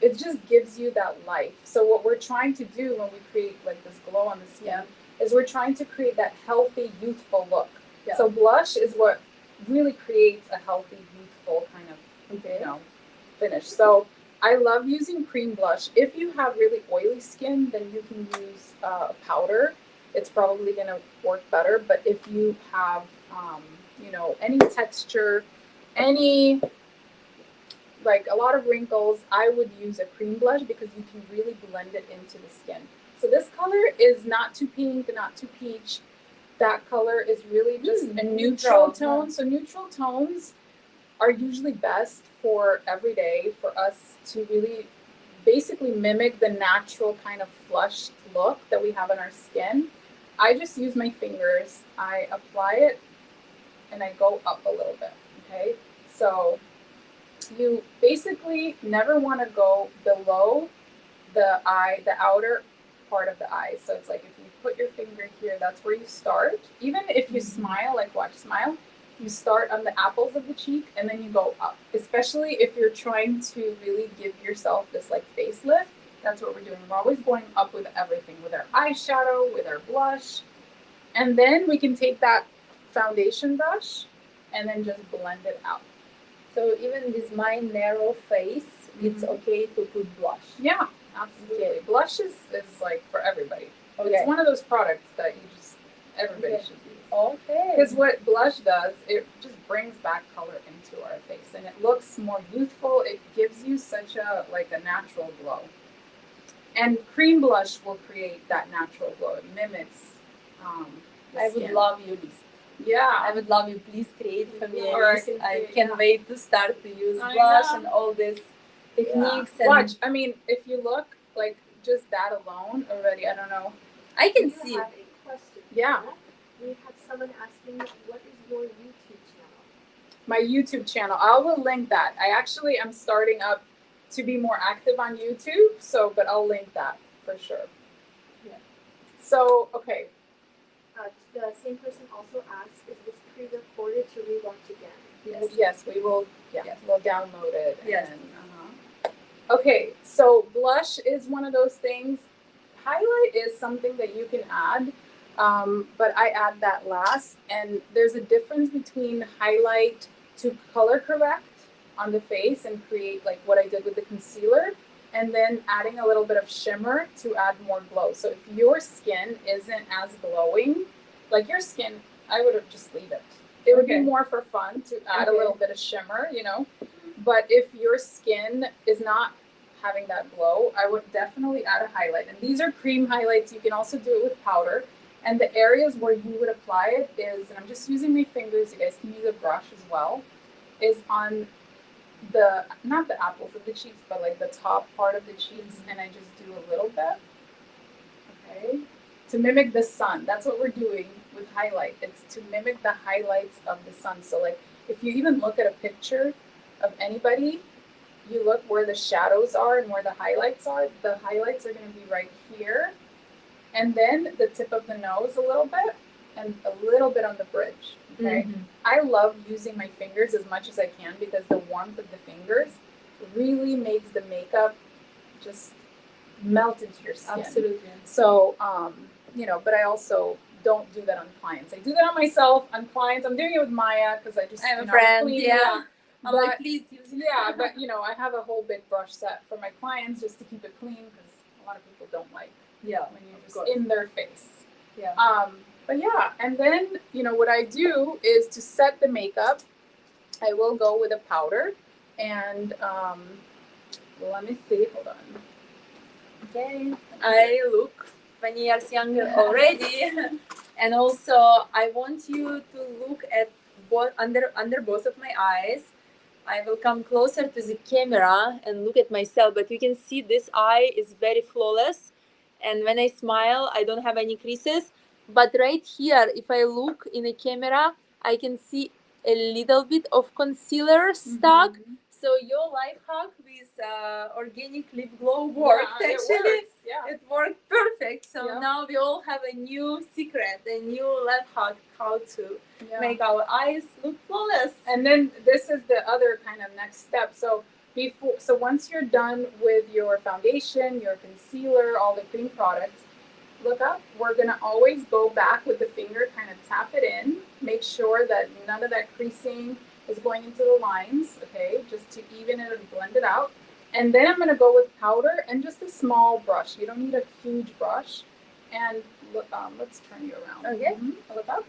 it just gives you that life. So what we're trying to do when we create like this glow on the skin is we're trying to create that healthy, youthful look. Yeah. So blush is what really creates a healthy, youthful kind of, finish. So I love using cream blush. If you have really oily skin, then you can use a powder. It's probably going to work better. But if you have, any texture, like a lot of wrinkles, I would use a cream blush because you can really blend it into the skin. So this color is not too pink, not too peach. That color is really just a neutral tone. So neutral tones are usually best for every day for us to really basically mimic the natural kind of flushed look that we have on our skin. I just use my fingers, I apply it, and I go up a little bit, okay? So you basically never want to go below the eye, the outer part of the eye. So it's like if you put your finger here, that's where you start. Even if you smile, like watch smile, you start on the apples of the cheek and then you go up. Especially if you're trying to really give yourself this like facelift, that's what we're doing. We're always going up with everything, with our eyeshadow, with our blush. And then we can take that foundation brush and then just blend it out. So even with my narrow face, it's okay to put blush. Yeah, absolutely. Blush is like for everybody. Okay. It's one of those products that everybody should use. Okay. Because what blush does, it just brings back color into our face and it looks more youthful. It gives you such a natural glow. And cream blush will create that natural glow. It mimics the I skin. would love you this. Yeah. I would love you. Please create for me. Or I can't wait to start to use blush and all these techniques. Yeah. Watch. I mean, if you look like just that alone already, I don't know. I can You see. have a question. Yeah. We have someone asking, what is your YouTube channel? My YouTube channel. I will link that. I'm starting up to be more active on YouTube. But I'll link that for sure. Yeah. So, okay. The same person also asked, is this pre-recorded to rewatch again? Yes, we will. Yeah, Yes. we'll download it. Yes. Okay, so blush is one of those things. Highlight is something that you can add, but I add that last. And there's a difference between highlight to color correct on the face and create like what I did with the concealer, and then adding a little bit of shimmer to add more glow. So if your skin isn't as glowing, like your skin, I would have just leave it. It would be more for fun to add a little bit of shimmer, But if your skin is not having that glow, I would definitely add a highlight. And these are cream highlights. You can also do it with powder. And the areas where you would apply it is, and I'm just using my fingers, you guys can use a brush as well, is on not the apples of the cheeks, but like the top part of the cheeks. And I just do a little bit, okay, to mimic the sun. That's what we're doing with highlight. It's to mimic the highlights of the sun. So like if you even look at a picture of anybody, you look where the shadows are and where the highlights are. The highlights are going to be right here. And then the tip of the nose a little bit and a little bit on the bridge. Okay. I love using my fingers as much as I can because the warmth of the fingers really makes the makeup just melt into your skin. Absolutely. So, but I also don't do that on clients. I do that on myself. On clients, I'm doing it with Maya because I'm a friend. clean, Yeah. I'm But- like, please use it. Yeah, but I have a whole big brush set for my clients just to keep it clean because a lot of people don't like when you're just in their face. Yeah. But yeah, and then what I do is to set the makeup, I will go with a powder, and let me see. Hold on. Okay. I look 20 years younger already, and also I want you to look at under both of my eyes. I will come closer to the camera and look at myself, but you can see this eye is very flawless. And when I smile, I don't have any creases. But right here, if I look in the camera, I can see a little bit of concealer stuck. Mhm. So your life hack with organic lip glow worked. Yeah, Actually, it works. Yeah. it worked perfect. So Yeah. now we all have a new secret, a new life hack how to Yeah. make our eyes look flawless. And then this is the other kind of next step. So once you're done with your foundation, your concealer, all the cream products, look up. We're gonna always go back with the finger, kind of tap it in, make sure that none of that creasing is going into the lines, okay, just to even it and blend it out. And then I'm gonna go with powder and just a small brush. You don't need a huge brush. And look, let's turn you around. Okay. Look up.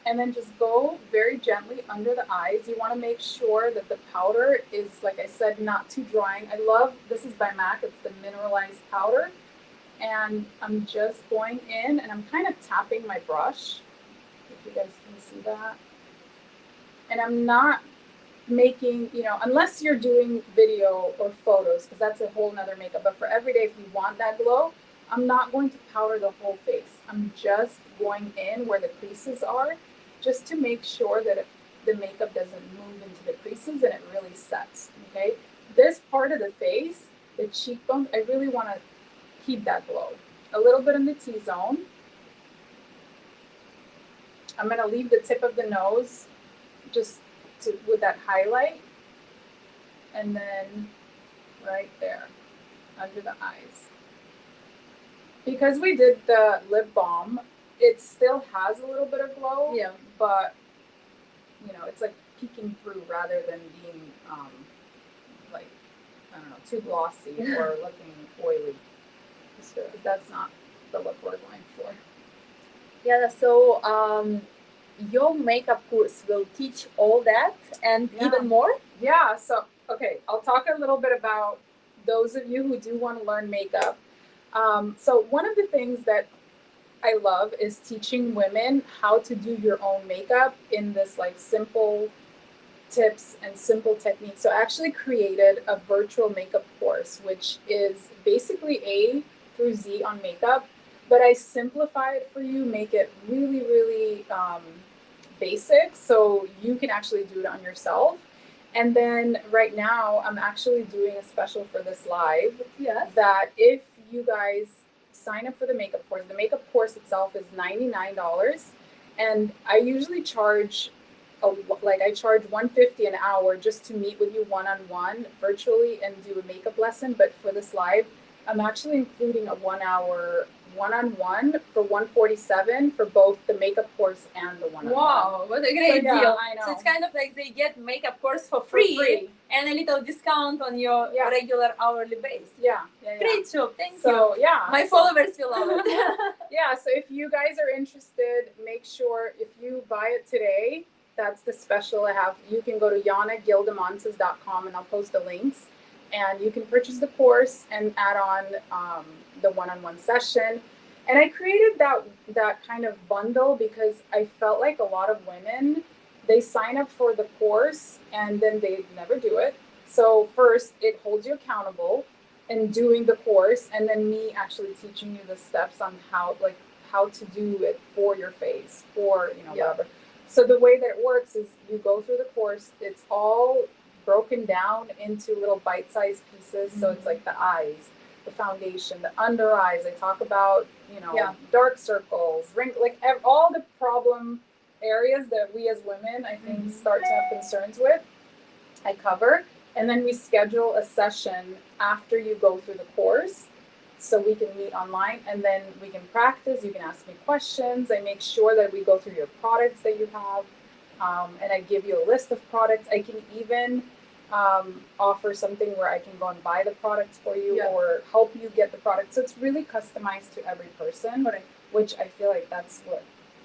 And then just go very gently under the eyes. You want to make sure that the powder is, like I said, not too drying. I love, this is by MAC, it's the mineralized powder. And I'm just going in and I'm kind of tapping my brush, if you guys can see that. And I'm not making, unless you're doing video or photos, because that's a whole nother makeup. But for everyday, if you want that glow, I'm not going to powder the whole face. I'm just going in where the creases are, just to make sure that the makeup doesn't move into the creases and it really sets, okay? This part of the face, the cheekbones, I really want to keep that glow. A little bit in the T-zone. I'm going to leave the tip of the nose just with that highlight. And then right there, under the eyes. Because we did the lip balm, it still has a little bit of glow. Yeah. But, it's like peeking through rather than being, like, I don't know, too glossy or looking oily. So that's not the look we're going for. Yeah, so your makeup course will teach all that and even more? Yeah, so, okay, I'll talk a little bit about those of you who do want to learn makeup. So one of the things that I love is teaching women how to do your own makeup in this like simple tips and simple techniques. So I actually created a virtual makeup course, which is basically A through Z on makeup, but I simplify it for you, make it really, really basic so you can actually do it on yourself. And then right now I'm actually doing a special for this live. Yes. That if you guys sign up for the makeup course itself is $99, and I usually charge I charge $150 an hour just to meet with you one-on-one virtually and do a makeup lesson. But for this live, I'm actually including a 1 hour one-on-one for $147 for both the makeup course and the one-on-one. Wow, what a great yeah, deal. I know. So it's kind of like they get makeup course for free and a little discount on your regular hourly base. Yeah. Great job, thank you. So yeah. My followers will love it. Yeah, so if you guys are interested, make sure if you buy it today, that's the special I have. You can go to yanagildemontes.com and I'll post the links. And you can purchase the course and add on the one-on-one session. And I created that kind of bundle because I felt like a lot of women, they sign up for the course and then they never do it. So first, it holds you accountable in doing the course, and then me actually teaching you the steps on how to do it for your face, or whatever. So the way that it works is you go through the course. It's all broken down into little bite-sized pieces. So it's like the eyes, the foundation, the under eyes. I talk about, dark circles, all the problem areas that we as women, I think, start to have concerns with. I cover, and then we schedule a session after you go through the course so we can meet online, and then we can practice. You can ask me questions. I make sure that we go through your products that you have. And I give you a list of products. I can even offer something where I can go and buy the products for you or help you get the product. So it's really customized to every person, which I feel like that's what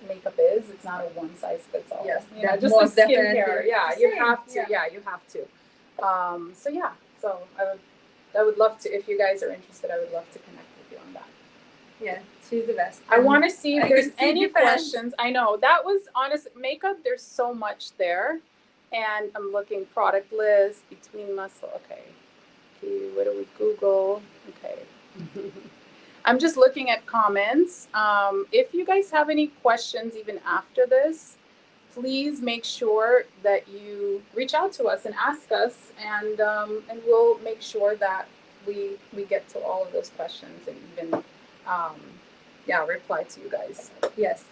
makeup is. It's not a one size fits all. Yes, just like skincare. Yeah, you have to. Yeah, you have to. So I would love to, if you guys are interested, I would love to connect with you on that. Yeah, she's the best. I want to see if there's any difference. questions. I know that was honest makeup. There's so much there, And I'm looking product list between muscle. Okay. What do we Google? Okay. I'm just looking at comments. If you guys have any questions even after this, please make sure that you reach out to us and ask us, and we'll make sure that we get to all of those questions and even reply to you guys. Yes,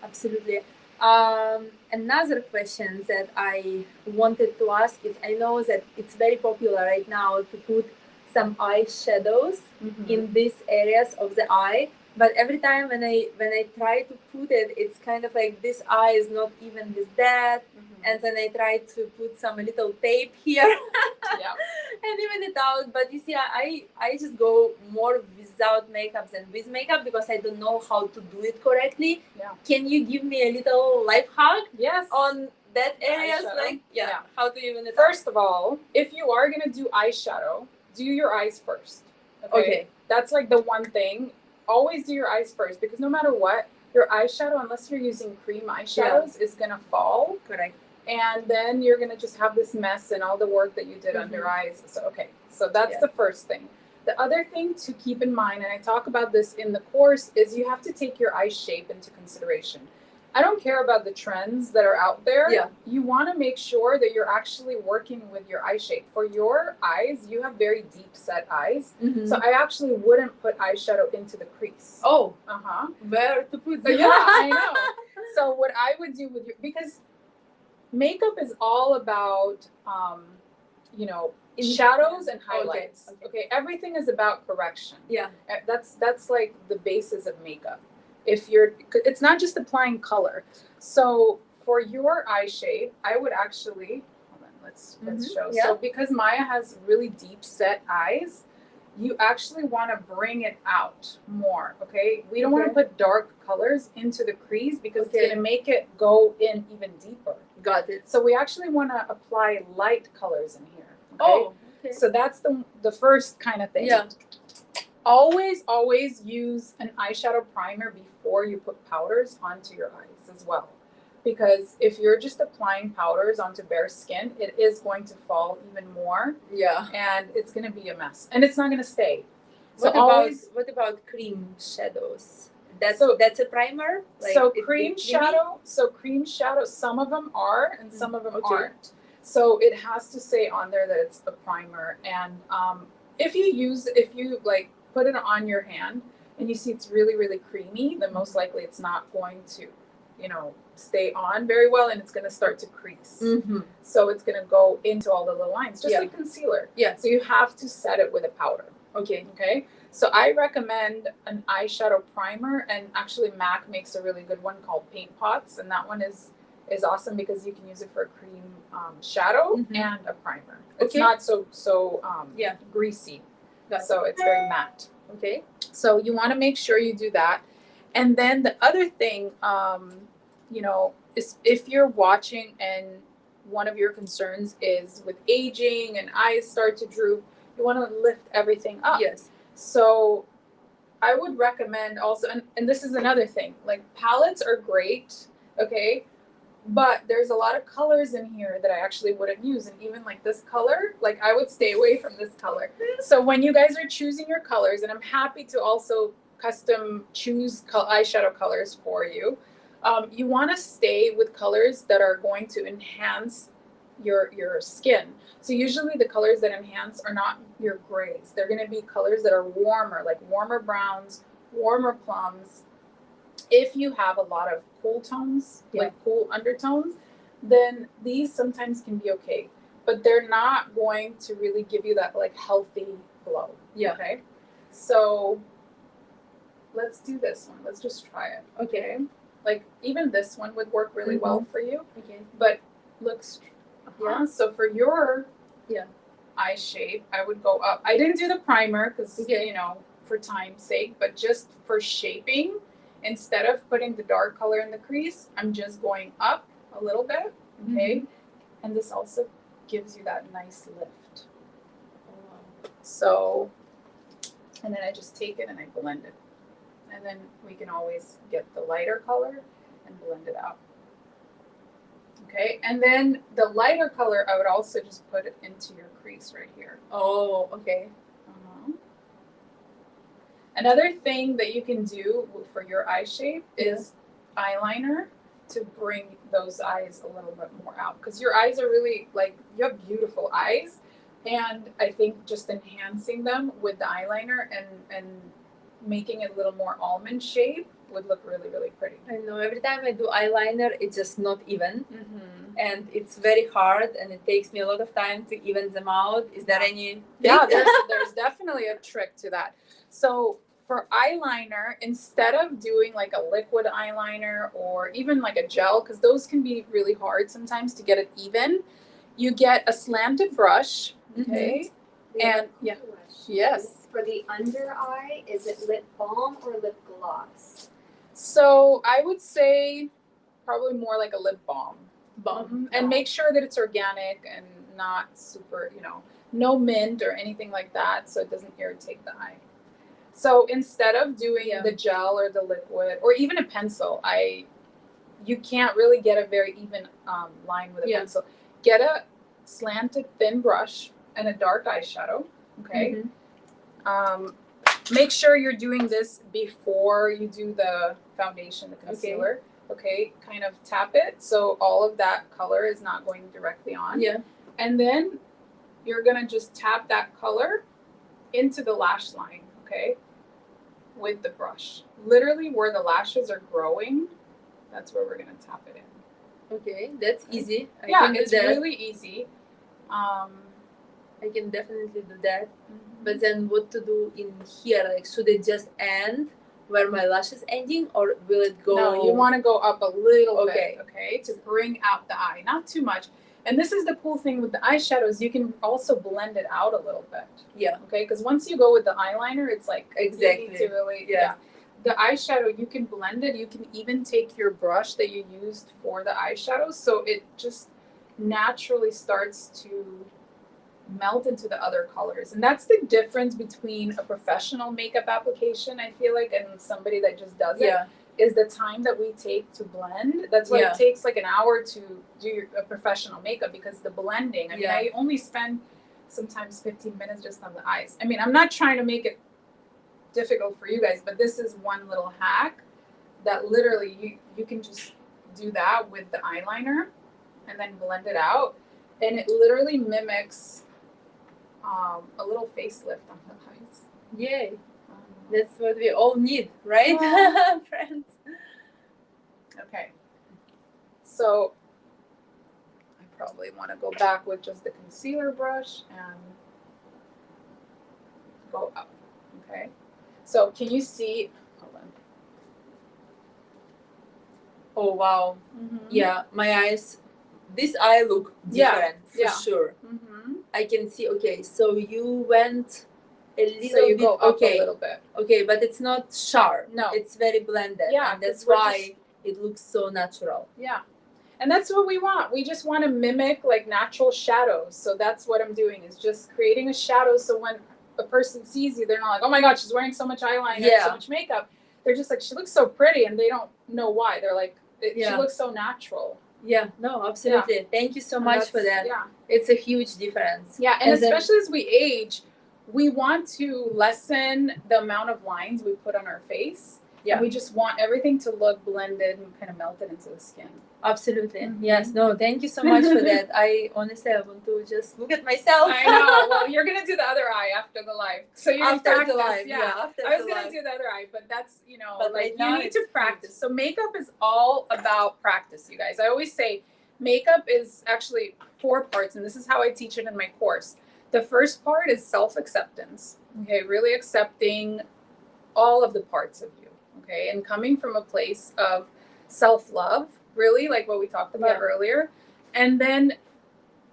absolutely. Another question that I wanted to ask is, I know that it's very popular right now to put some eye shadows in these areas of the eye, but every time when I try to put it, it's kind of like this eye is not even with that, and then I try to put some little tape here Yeah. and even it out. But you see, I just go more without makeup than with makeup because I don't know how to do it correctly. Yeah. Can you give me a little life hack Yes. on that areas? Eyeshadow? Like, yeah, how to even it First of all, if you are gonna do eyeshadow, do your eyes first. Okay. That's like the one thing. Always do your eyes first, because no matter what, your eyeshadow, unless you're using cream eyeshadows, is gonna fall. Correct. And then you're gonna just have this mess and all the work that you did under your eyes. So that's the first thing. The other thing to keep in mind, and I talk about this in the course, is you have to take your eye shape into consideration. I don't care about the trends that are out there. Yeah. You want to make sure that you're actually working with your eye shape. For your eyes, you have very deep set eyes. So I actually wouldn't put eyeshadow into the crease. Oh. Where to put it? Yeah, I know. So what I would do with your, because makeup is all about, shadows and highlights. Okay. Everything is about correction. Yeah. That's like the basis of makeup. It's not just applying color. So for your eye shape, I would actually, hold on, let's show. Yeah. So because Maya has really deep set eyes, you actually want to bring it out more. Okay. We don't want to put dark colors into the crease because it's going to make it go in even deeper. Got it. So we actually want to apply light colors in here. Okay? Oh, okay. So that's the first kind of thing. Yeah. Always use an eyeshadow primer before you put powders onto your eyes as well. Because if you're just applying powders onto bare skin, it is going to fall even more. Yeah. And it's going to be a mess. And it's not going to stay. What about cream shadows? That's a primer? Cream shadow, some of them are and some of them aren't. So it has to say on there that it's a primer. And if you put it on your hand and you see it's really, really creamy, then most likely it's not going to, stay on very well, and it's going to start to crease. So it's going to go into all the little lines, just like concealer. Yeah. So you have to set it with a powder. Okay. So I recommend an eyeshadow primer, and actually MAC makes a really good one called Paint Pots, and that one is awesome because you can use it for a cream shadow and a primer. It's not so greasy, so it's very matte. Okay. So you want to make sure you do that. And then the other thing, is if you're watching and one of your concerns is with aging and eyes start to droop, you want to lift everything up. Yes. So I would recommend also, and this is another thing, like palettes are great, okay? But there's a lot of colors in here that I actually wouldn't use. And even like this color, like I would stay away from this color. So when you guys are choosing your colors, and I'm happy to also custom choose eyeshadow colors for you, you want to stay with colors that are going to enhance your skin. So usually the colors that enhance are not your grays. They're going to be colors that are warmer, like warmer browns, warmer plums. If you have a lot of cool tones, like cool undertones, then these sometimes can be okay, but they're not going to really give you that like healthy glow. Yeah. Okay. So let's do this one. Let's just try it. Okay. Like even this one would work really well for you. Okay. But looks. So for your eye shape, I would go up. I didn't do the primer because for time's sake, but just for shaping, instead of putting the dark color in the crease, I'm just going up a little bit. Okay. And this also gives you that nice lift. So, and then I just take it and I blend it. And then we can always get the lighter color and blend it out. Okay, and then the lighter color, I would also just put it into your crease right here. Oh, okay. Another thing that you can do for your eye shape is eyeliner to bring those eyes a little bit more out, because your eyes are really, like, you have beautiful eyes, and I think just enhancing them with the eyeliner and making it a little more almond shape would look really, really pretty. I know, every time I do eyeliner, it's just not even. Mm-hmm. And it's very hard, and it takes me a lot of time to even them out. Is there any? Yeah, there's definitely a trick to that. So for eyeliner, instead of doing like a liquid eyeliner or even like a gel, because those can be really hard sometimes to get it even, you get a slanted brush, okay? And yeah, yes. For the under eye, is it lip balm or lip gloss? So I would say probably more like a lip balm. Balm. And make sure that it's organic and not super, no mint or anything like that, so it doesn't irritate the eye. So instead of doing the gel or the liquid or even a pencil, you can't really get a very even line with a pencil. Get a slanted thin brush and a dark eyeshadow, okay? Make sure you're doing this before you do the foundation, the concealer. Okay, kind of tap it so all of that color is not going directly on. Yeah. And then you're gonna just tap that color into the lash line, okay, with the brush. Literally where the lashes are growing, that's where we're gonna tap it in. Okay, that's easy. It's really easy. I can definitely do that. But then what to do in here? Like, should it just end where my lash is ending, or will it go? No, you want to go up a little bit, okay, to bring out the eye, not too much. And this is the cool thing with the eyeshadows, you can also blend it out a little bit. Yeah. Okay, because once you go with the eyeliner, it's like exactly. You need to really, The eyeshadow, you can blend it. You can even take your brush that you used for the eyeshadow, so it just naturally starts to melt into the other colors. And that's the difference between a professional makeup application, I feel like, and somebody that just does it, is the time that we take to blend. That's why it takes like an hour to do a professional makeup, because the blending, I mean, I only spend sometimes 15 minutes just on the eyes. I mean, I'm not trying to make it difficult for you guys, but this is one little hack that literally you can just do that with the eyeliner and then blend it out, and it literally mimics a little facelift on the eyes. Yay. That's what we all need, right? Friends. Okay. So I probably want to go back with just the concealer brush and go up. Okay. So can you see? Hold on. Oh, wow. Yeah, my eyes, this eye look different for sure. I can see. Okay, so you went a little bit. Go up a little bit. Okay, but it's not sharp. No, it's very blended. Yeah, and that's why it looks so natural. Yeah, and that's what we want. We just want to mimic like natural shadows. So that's what I'm doing, is just creating a shadow. So when a person sees you, they're not like, oh my God, she's wearing so much eyeliner and so much makeup. They're just like, she looks so pretty, and they don't know why. They're like, she looks so natural. Yeah, no, absolutely. Yeah. Thank you so much for that. Yeah. It's a huge difference. Yeah, and especially as we age, we want to lessen the amount of lines we put on our face. Yeah. We just want everything to look blended and kind of melted into the skin. Absolutely. Yes. No, thank you so much for that. I honestly want to just look at myself. I know. Well, you're going to do the other eye after the live. So you're after the live. Yeah. I was going to do the other eye, but that's, but like you need to practice. So makeup is all about practice, you guys. I always say makeup is actually 4 parts, and this is how I teach it in my course. The first part is self-acceptance. Okay. Really accepting all of the parts of you. Okay. And coming from a place of self-love, really, like what we talked about earlier. And then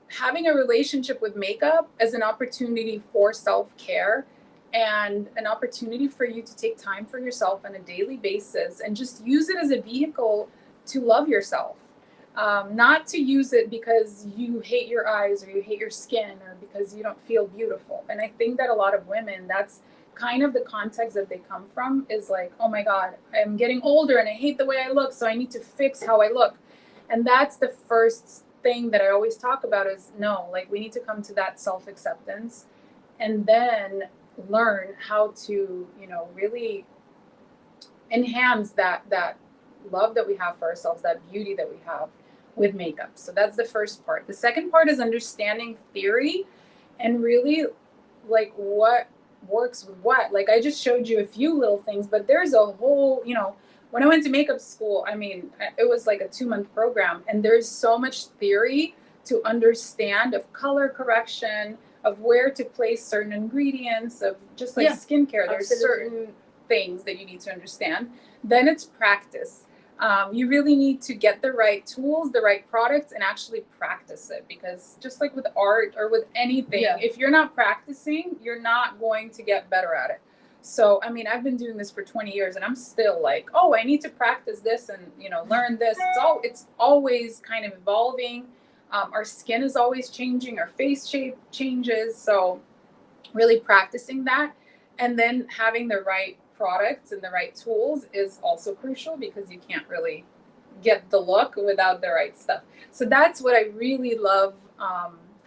having a relationship with makeup as an opportunity for self-care and an opportunity for you to take time for yourself on a daily basis and just use it as a vehicle to love yourself. Not to use it because you hate your eyes or you hate your skin or because you don't feel beautiful. And I think that a lot of women, that's kind of the context that they come from, is like, oh my God, I'm getting older and I hate the way I look, so I need to fix how I look. And that's the first thing that I always talk about is no, like we need to come to that self-acceptance and then learn how to, you know, really enhance that love that we have for ourselves, that beauty that we have with makeup. So that's the first part. The second part is understanding theory and really like what works with what. Like I just showed you a few little things, but there's a whole, you know, when I went to makeup school, I mean, it was like a 2-month program, and there's so much theory to understand of color correction, of where to place certain ingredients, of just like skincare. There's certain things that you need to understand. Then it's practice. You really need to get the right tools, the right products, and actually practice it. Because just like with art or with anything, if you're not practicing, you're not going to get better at it. So, I mean, I've been doing this for 20 years and I'm still like, oh, I need to practice this and, you know, learn this. It's always kind of evolving. Our skin is always changing. Our face shape changes. So really practicing that and then having the right products and the right tools is also crucial because you can't really get the look without the right stuff. So that's what I really love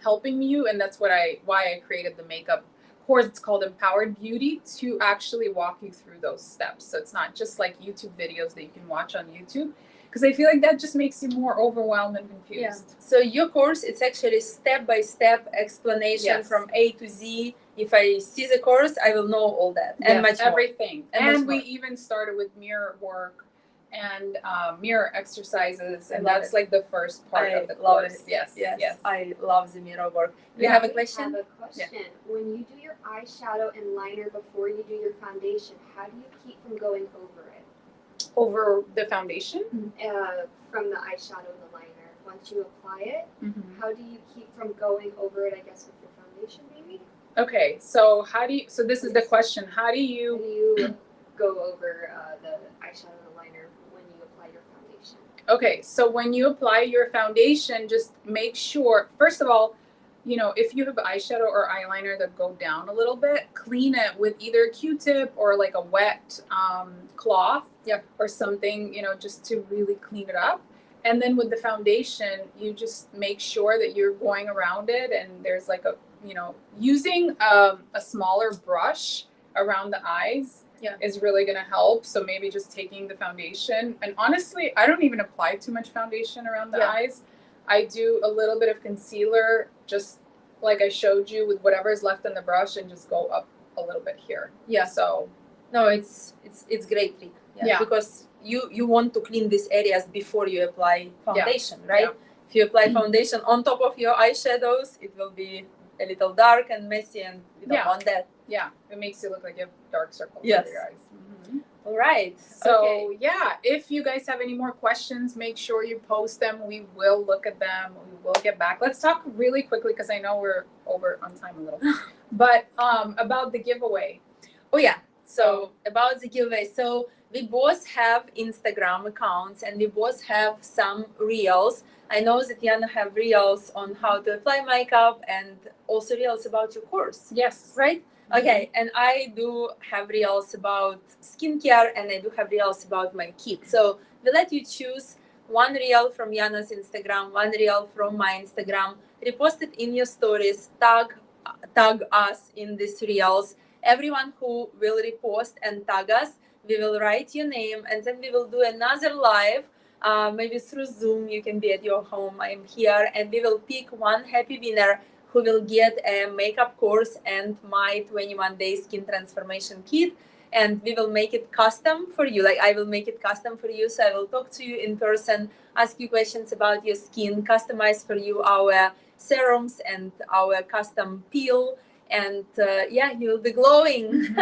helping you. And that's why I created the makeup course. It's called Empowered Beauty, to actually walk you through those steps. So it's not just like YouTube videos that you can watch on YouTube, because I feel like that just makes you more overwhelmed and confused. Yeah. So your course, it's actually step-by-step explanation from A to Z. If I see the course, I will know all that and much more. Everything. And we even started with mirror work and mirror exercises, and that's like the first part of the course. Yes. I love the mirror work. You have a question? I have a question. Yeah. When you do your eyeshadow and liner before you do your foundation, how do you keep from going over it? Over the foundation? From the eyeshadow and the liner. Once you apply it, how do you keep from going over it, I guess, with your foundation maybe? Okay, so so this is the question. How do you... When you go over the eyeshadow and the liner when you apply your foundation? Okay, so when you apply your foundation, just make sure, first of all, you know, if you have eyeshadow or eyeliner that go down a little bit, clean it with either a Q-tip or like a wet cloth or something, you know, just to really clean it up. And then with the foundation, you just make sure that you're going around it and there's like a, you know, using a smaller brush around the eyes is really going to help. So maybe just taking the foundation, and honestly, I don't even apply too much foundation around the eyes. I do a little bit of concealer, just like I showed you, with whatever is left in the brush, and just go up a little bit here. Yeah. So no, it's great trick. Yeah. Because you want to clean these areas before you apply foundation, right? If you apply foundation on top of your eyeshadows, it will be a little dark and messy, and we don't want that. Yeah, it makes you look like you have dark circles under your eyes. All right. So if you guys have any more questions, make sure you post them. We will look at them. We will get back. Let's talk really quickly, because I know we're over on time a little. But about the giveaway. Oh yeah. So about the giveaway. So we both have Instagram accounts and we both have some reels. I know that Yana have reels on how to apply makeup and also reels about your course. Yes. Right? Okay, and I do have reels about skincare and I do have reels about my kit. So we let you choose one reel from Yana's Instagram, one reel from my Instagram, repost it in your stories, tag us in these reels. Everyone who will repost and tag us, we will write your name, and then we will do another live, maybe through Zoom. You can be at your home, I'm here, and we will pick one happy winner who will get a makeup course and my 21-day skin transformation kit. And we will make it custom for you. Like I will make it custom for you. So I will talk to you in person, ask you questions about your skin, customize for you our serums and our custom peel. And you will be glowing,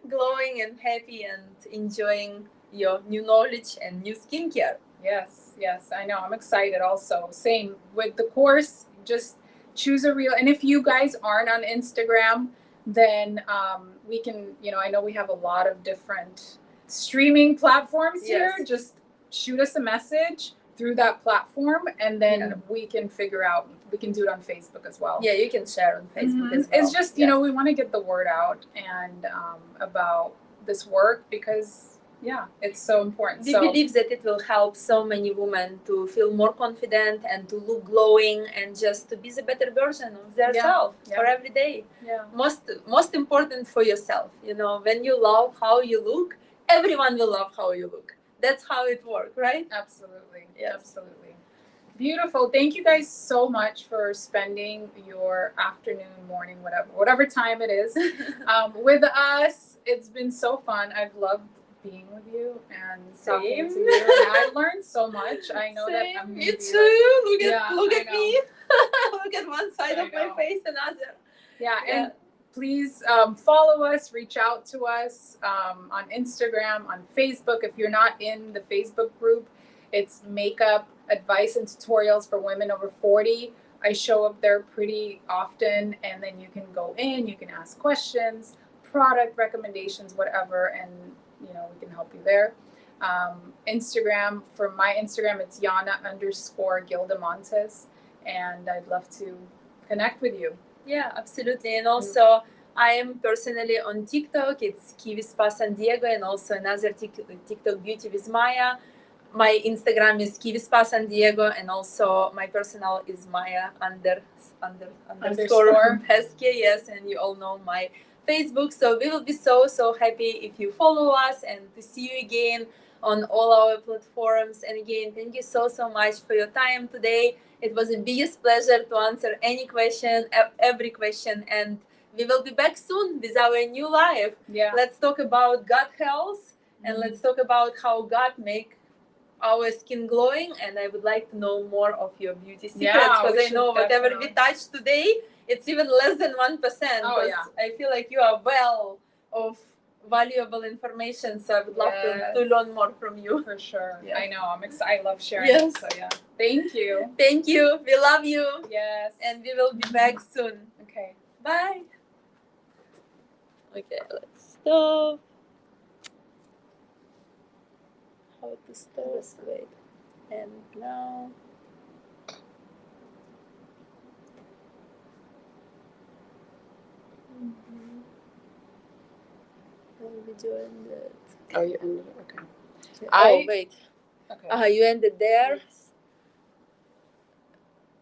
glowing and happy and enjoying your new knowledge and new skincare. Yes, I know. I'm excited also. Same with the course, just choose a reel. And if you guys aren't on Instagram, then we can, I know we have a lot of different streaming platforms here. Just shoot us a message through that platform, and then we can figure out, we can do it on Facebook as well. Yeah, you can share on Facebook as well. It's just, we want to get the word out and about this work, because Yeah, it's so important. We So believe that it will help so many women to feel more confident and to look glowing and just to be the better version of themselves Yeah. for every day. yeah, Most important for yourself. You know, when you love how you look, everyone will love how you look. That's how it works, right? absolutely. Yes. Absolutely. Beautiful. Thank you guys so much for spending your afternoon, morning, whatever time it is, with us. It's been so fun. I've loved being with you and talking to Same. you. And I've learned so much. I know that Same. I'm gonna Me be too. Yeah, Look I at know. me. Look at one side I of my know. face, another. Yeah, Yeah. and please follow us, reach out to us on Instagram, on Facebook. If you're not in the Facebook group, it's Makeup Advice and Tutorials for Women Over 40. I show up there pretty often, and then you can go in, you can ask questions, product recommendations, whatever, and we can help you there. Instagram, for my Instagram, it's Yana_Gildamontes, and I'd love to connect with you. Yeah, absolutely. And also, I am personally on TikTok. It's Kiwi Spa San Diego, and also another TikTok Beauty with Maya. My Instagram is Kiwi Spa San Diego, and also my personal is Maya underscore Pesce. Yes, and you all know my Facebook. So we will be so happy if you follow us and to see you again on all our platforms. And again, thank you so much for your time today. It was a biggest pleasure to answer any question, every question, and we will be back soon with our new live. Yeah. Let's talk about gut health, and let's talk about how gut make our skin glowing. And I would like to know more of your beauty secrets, because I know whatever we touched today, it's even less than 1%. Oh, yeah. I feel like you are well of valuable information, so I would love to learn more from you. For sure. Yes. I know. I'm excited. I love sharing. Yes. So yeah. Thank you. Thank you. We love you. Yes. And we will be back soon. Okay. Bye. Okay, let's stop. How to stop? Wait. And now. Video ended. Oh, you ended it. Okay. Oh, wait. Okay. You ended there.